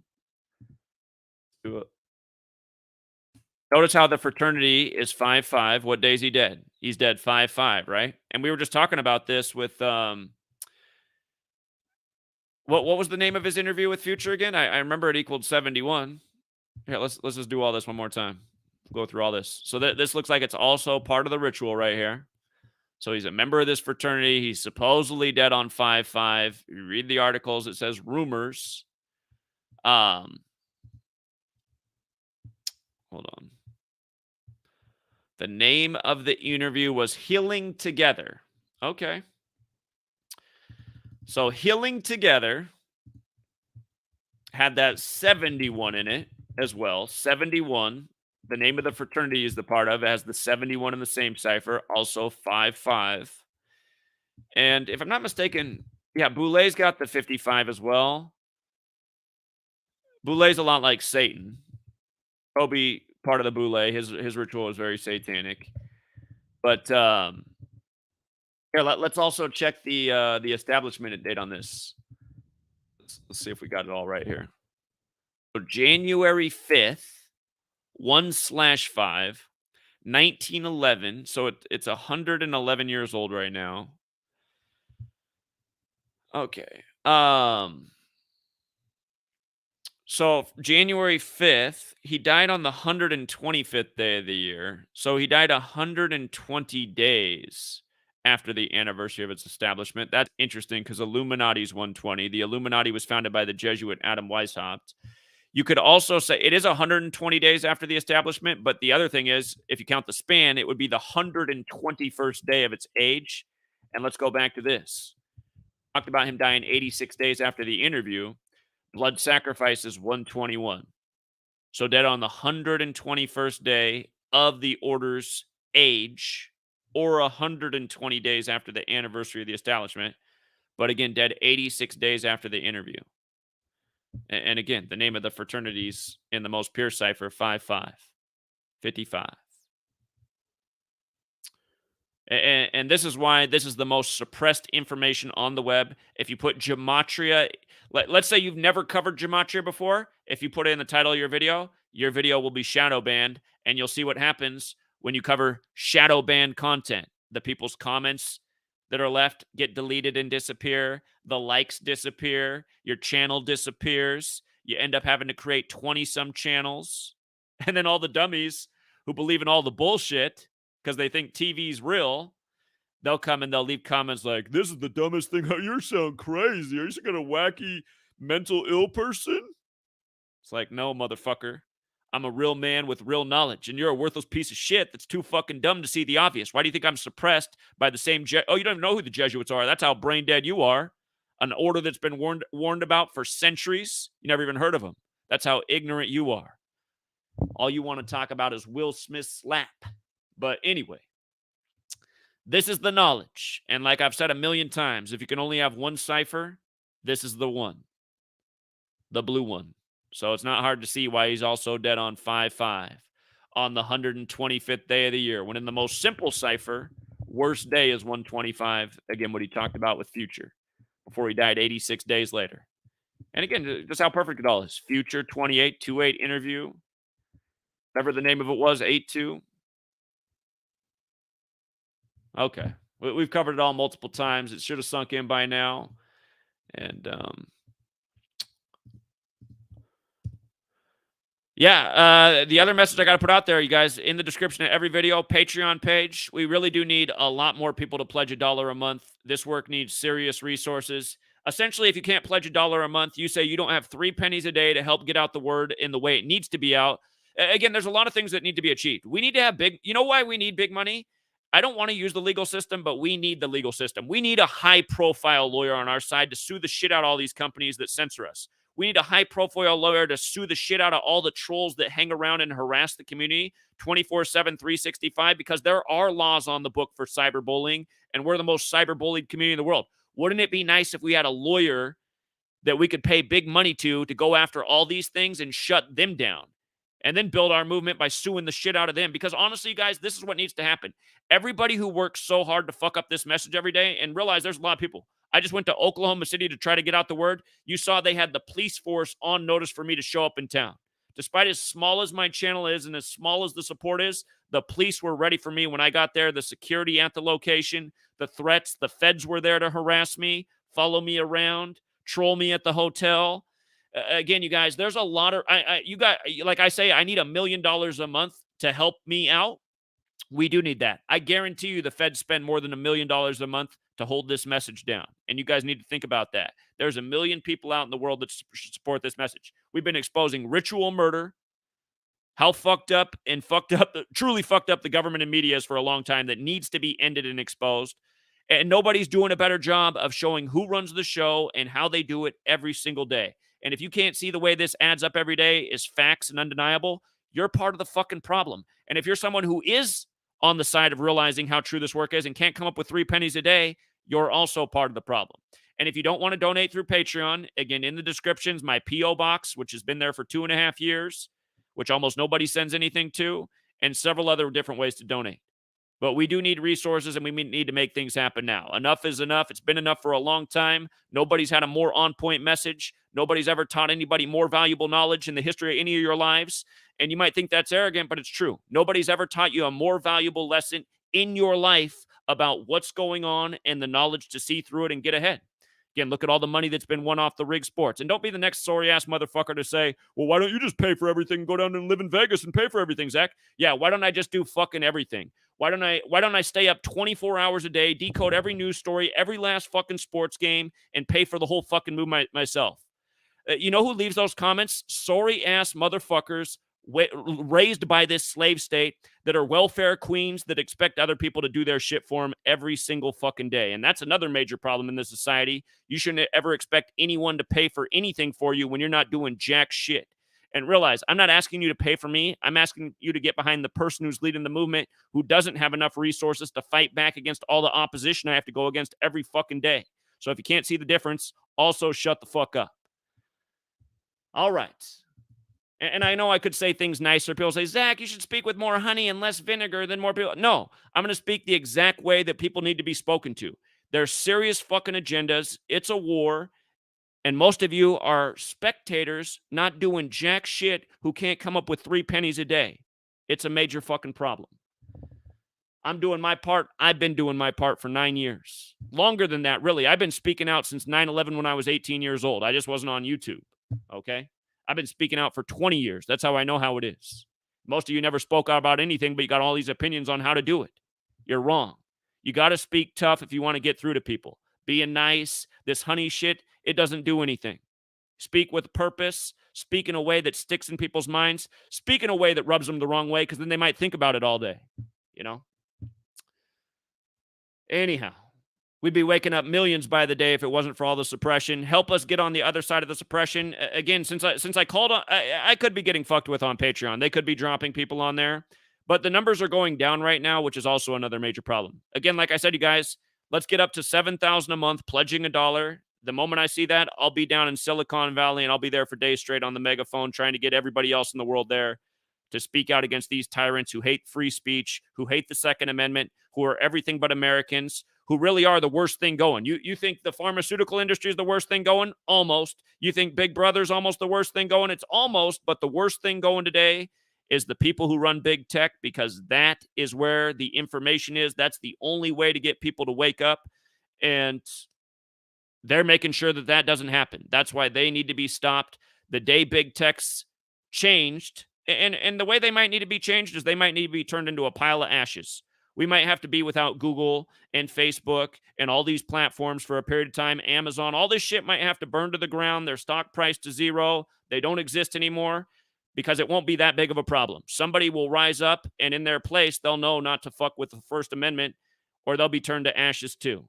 Notice how the fraternity is 5-5. What day is he dead? He's dead 5-5, right? And we were just talking about this with what was the name of his interview with Future again? I remember it equaled 71. Here, let's just do all this one more time. Go through all this. So this looks like it's also part of the ritual right here. So he's a member of this fraternity. He's supposedly dead on 5-5. You read the articles, it says rumors. Hold on. The name of the interview was Healing Together. Okay. So Healing Together had that 71 in it as well. 71. The name of the fraternity is the part of it has the 71 in the same cipher, also 5-5. And if I'm not mistaken, yeah, Boulet's got the 55 as well. Boulet's a lot like Satan. Kobe, part of the Boulet, his ritual is very satanic. But here, let's also check the establishment date on this. Let's see if we got it all right here. So January 5th, 1/5, 1911. So it's 111 years old right now. Okay. So January 5th, he died on the 125th day of the year. So he died 120 days after the anniversary of its establishment. That's interesting because Illuminati's 120. The Illuminati was founded by the Jesuit Adam Weishaupt. You could also say it is 120 days after the establishment, but the other thing is, if you count the span, it would be the 121st day of its age. And let's go back to this. Talked about him dying 86 days after the interview. Blood sacrifice is 121. So dead on the 121st day of the order's age, or 120 days after the anniversary of the establishment. But again, dead 86 days after the interview. And again, the name of the fraternities in the most pure cipher, 5-5, 55. And this is why this is the most suppressed information on the web. If you put Gematria, let's say you've never covered Gematria before. If you put it in the title of your video will be shadow banned, and you'll see what happens when you cover shadow banned content. The people's comments that are left get deleted and disappear. The likes disappear. Your channel disappears. You end up having to create 20-some channels. And then all the dummies who believe in all the bullshit because they think TV's real, they'll come and they'll leave comments like, "This is the dumbest thing. You sound crazy. Are you some kind of wacky mental ill person?" It's like, no, motherfucker. I'm a real man with real knowledge, and you're a worthless piece of shit that's too fucking dumb to see the obvious. Why do you think I'm suppressed by the same oh, you don't even know who the Jesuits are. That's how brain dead you are. An order that's been warned about for centuries. You never even heard of them. That's how ignorant you are. All you want to talk about is Will Smith's slap. But anyway, this is the knowledge. And like I've said a million times, if you can only have one cipher, this is the one. The blue one. So it's not hard to see why he's also dead on 5-5 on the 125th day of the year. When in the most simple cipher, worst day is 125. Again, what he talked about with Future before he died 86 days later. And again, just how perfect it all is. Future 2828 interview. Whatever the name of it was, 82. Okay. We've covered it all multiple times. It should have sunk in by now. And yeah, the other message I got to put out there, you guys, in the description of every video, Patreon page, we really do need a lot more people to pledge $1 a month. This work needs serious resources. Essentially, if you can't pledge $1 a month, you say you don't have 3 pennies a day to help get out the word in the way it needs to be out. Again, there's a lot of things that need to be achieved. We need to have you know why we need big money? I don't want to use the legal system, but we need the legal system. We need a high-profile lawyer on our side to sue the shit out of all these companies that censor us. We need a high-profile lawyer to sue the shit out of all the trolls that hang around and harass the community 24/7, 365, because there are laws on the book for cyberbullying, and we're the most cyberbullied community in the world. Wouldn't it be nice if we had a lawyer that we could pay big money to go after all these things and shut them down and then build our movement by suing the shit out of them. Because honestly, guys, this is what needs to happen. Everybody who works so hard to fuck up this message every day, and realize there's a lot of people. I just went to Oklahoma City to try to get out the word. You saw they had the police force on notice for me to show up in town. Despite as small as my channel is and as small as the support is, the police were ready for me when I got there. The security at the location, the threats, the feds were there to harass me, follow me around, troll me at the hotel. Again, you guys, there's a lot of you got, like I say, I need $1 million a month to help me out. We do need that. I guarantee you the feds spend more than $1 million a month to hold this message down. And you guys need to think about that. There's 1 million people out in the world that support this message. We've been exposing ritual murder, how truly fucked up the government and media is for a long time, that needs to be ended and exposed. And nobody's doing a better job of showing who runs the show and how they do it every single day. And if you can't see the way this adds up every day is facts and undeniable, you're part of the fucking problem. And if you're someone who is on the side of realizing how true this work is and can't come up with 3 pennies a day, you're also part of the problem. And if you don't want to donate through Patreon, again, in the descriptions, my P.O. box, which has been there for 2.5 years, which almost nobody sends anything to, and several other different ways to donate. But we do need resources, and we need to make things happen now. Enough is enough. It's been enough for a long time. Nobody's had a more on-point message. Nobody's ever taught anybody more valuable knowledge in the history of any of your lives. And you might think that's arrogant, but it's true. Nobody's ever taught you a more valuable lesson in your life about what's going on and the knowledge to see through it and get ahead. Again, look at all the money that's been won off the rig sports. And don't be the next sorry-ass motherfucker to say, well, why don't you just pay for everything and go down and live in Vegas and pay for everything, Zach? Yeah, why don't I just do fucking everything? Why don't I stay up 24 hours a day, decode every news story, every last fucking sports game, and pay for the whole fucking move myself? You know who leaves those comments? Sorry-ass motherfuckers raised by this slave state that are welfare queens that expect other people to do their shit for them every single fucking day. And that's another major problem in this society. You shouldn't ever expect anyone to pay for anything for you when you're not doing jack shit. And realize, I'm not asking you to pay for me. I'm asking you to get behind the person who's leading the movement, who doesn't have enough resources to fight back against all the opposition I have to go against every fucking day. So if you can't see the difference, also shut the fuck up. All right. And I know I could say things nicer. People say, Zach, you should speak with more honey and less vinegar than more people. No, I'm going to speak the exact way that people need to be spoken to. There's serious fucking agendas. It's a war. And most of you are spectators not doing jack shit who can't come up with 3 pennies a day. It's a major fucking problem. I'm doing my part. I've been doing my part for 9 years. Longer than that, really. I've been speaking out since 9/11 when I was 18 years old. I just wasn't on YouTube. Okay? I've been speaking out for 20 years. That's how I know how it is. Most of you never spoke out about anything, but you got all these opinions on how to do it. You're wrong. You got to speak tough if you want to get through to people. Being nice, this honey shit, it doesn't do anything. Speak with purpose. Speak in a way that sticks in people's minds. Speak in a way that rubs them the wrong way, because then they might think about it all day. You know? Anyhow. We'd be waking up millions by the day if it wasn't for all the suppression. Help us get on the other side of the suppression. Again, since I called on, I could be getting fucked with on Patreon. They could be dropping people on there. But the numbers are going down right now, which is also another major problem. Again, like I said, you guys, let's get up to $7,000 a month, pledging $1. The moment I see that, I'll be down in Silicon Valley, and I'll be there for days straight on the megaphone trying to get everybody else in the world there to speak out against these tyrants who hate free speech, who hate the Second Amendment, who are everything but Americans, who really are the worst thing going. You think the pharmaceutical industry is the worst thing going? Almost. You think Big Brother's almost the worst thing going? It's almost, but the worst thing going today is the people who run big tech, because that is where the information is. That's the only way to get people to wake up, and they're making sure that that doesn't happen. That's why they need to be stopped. The day big tech's changed, and the way they might need to be changed is they might need to be turned into a pile of ashes. We might have to be without Google and Facebook and all these platforms for a period of time. Amazon, all this shit might have to burn to the ground, their stock price to zero. They don't exist anymore, because it won't be that big of a problem. Somebody will rise up, and in their place, they'll know not to fuck with the First Amendment, or they'll be turned to ashes too.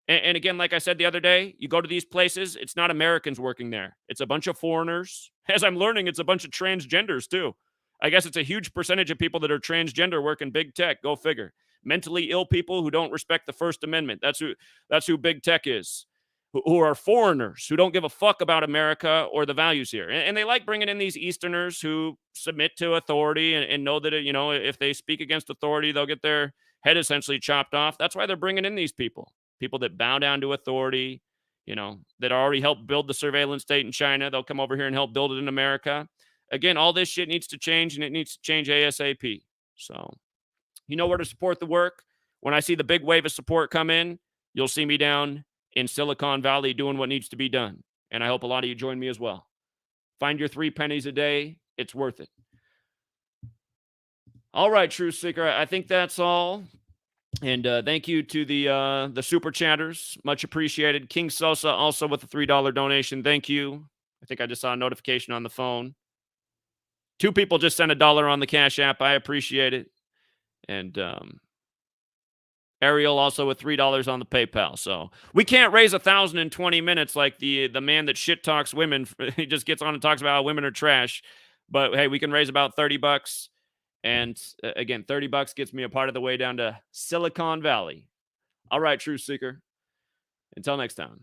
And again, like I said the other day, you go to these places, it's not Americans working there. It's a bunch of foreigners. As I'm learning, it's a bunch of transgenders too. I guess it's a huge percentage of people that are transgender work in big tech. Go figure. Mentally ill people who don't respect the First Amendment. That's who big tech is. who are foreigners, who don't give a fuck about America or the values here. And they like bringing in these Easterners who submit to authority and know that, if they speak against authority, they'll get their head essentially chopped off. That's why they're bringing in these people that bow down to authority, that already helped build the surveillance state in China. They'll come over here and help build it in America. Again, all this shit needs to change, and it needs to change ASAP. So, you know where to support the work. When I see the big wave of support come in, you'll see me down in Silicon Valley doing what needs to be done. And I hope a lot of you join me as well. Find your 3 pennies a day. It's worth it. All right, Truth Seeker. I think that's all. And thank you to the super chatters. Much appreciated. King Sosa also with a $3 donation. Thank you. I think I just saw a notification on the phone. 2 people just sent $1 on the Cash App. I appreciate it. And Ariel also with $3 on the PayPal. So we can't raise 1,000 in 20 minutes like the man that shit talks women. He just gets on and talks about how women are trash. But hey, we can raise about $30. And again, $30 gets me a part of the way down to Silicon Valley. All right, Truth Seeker. Until next time.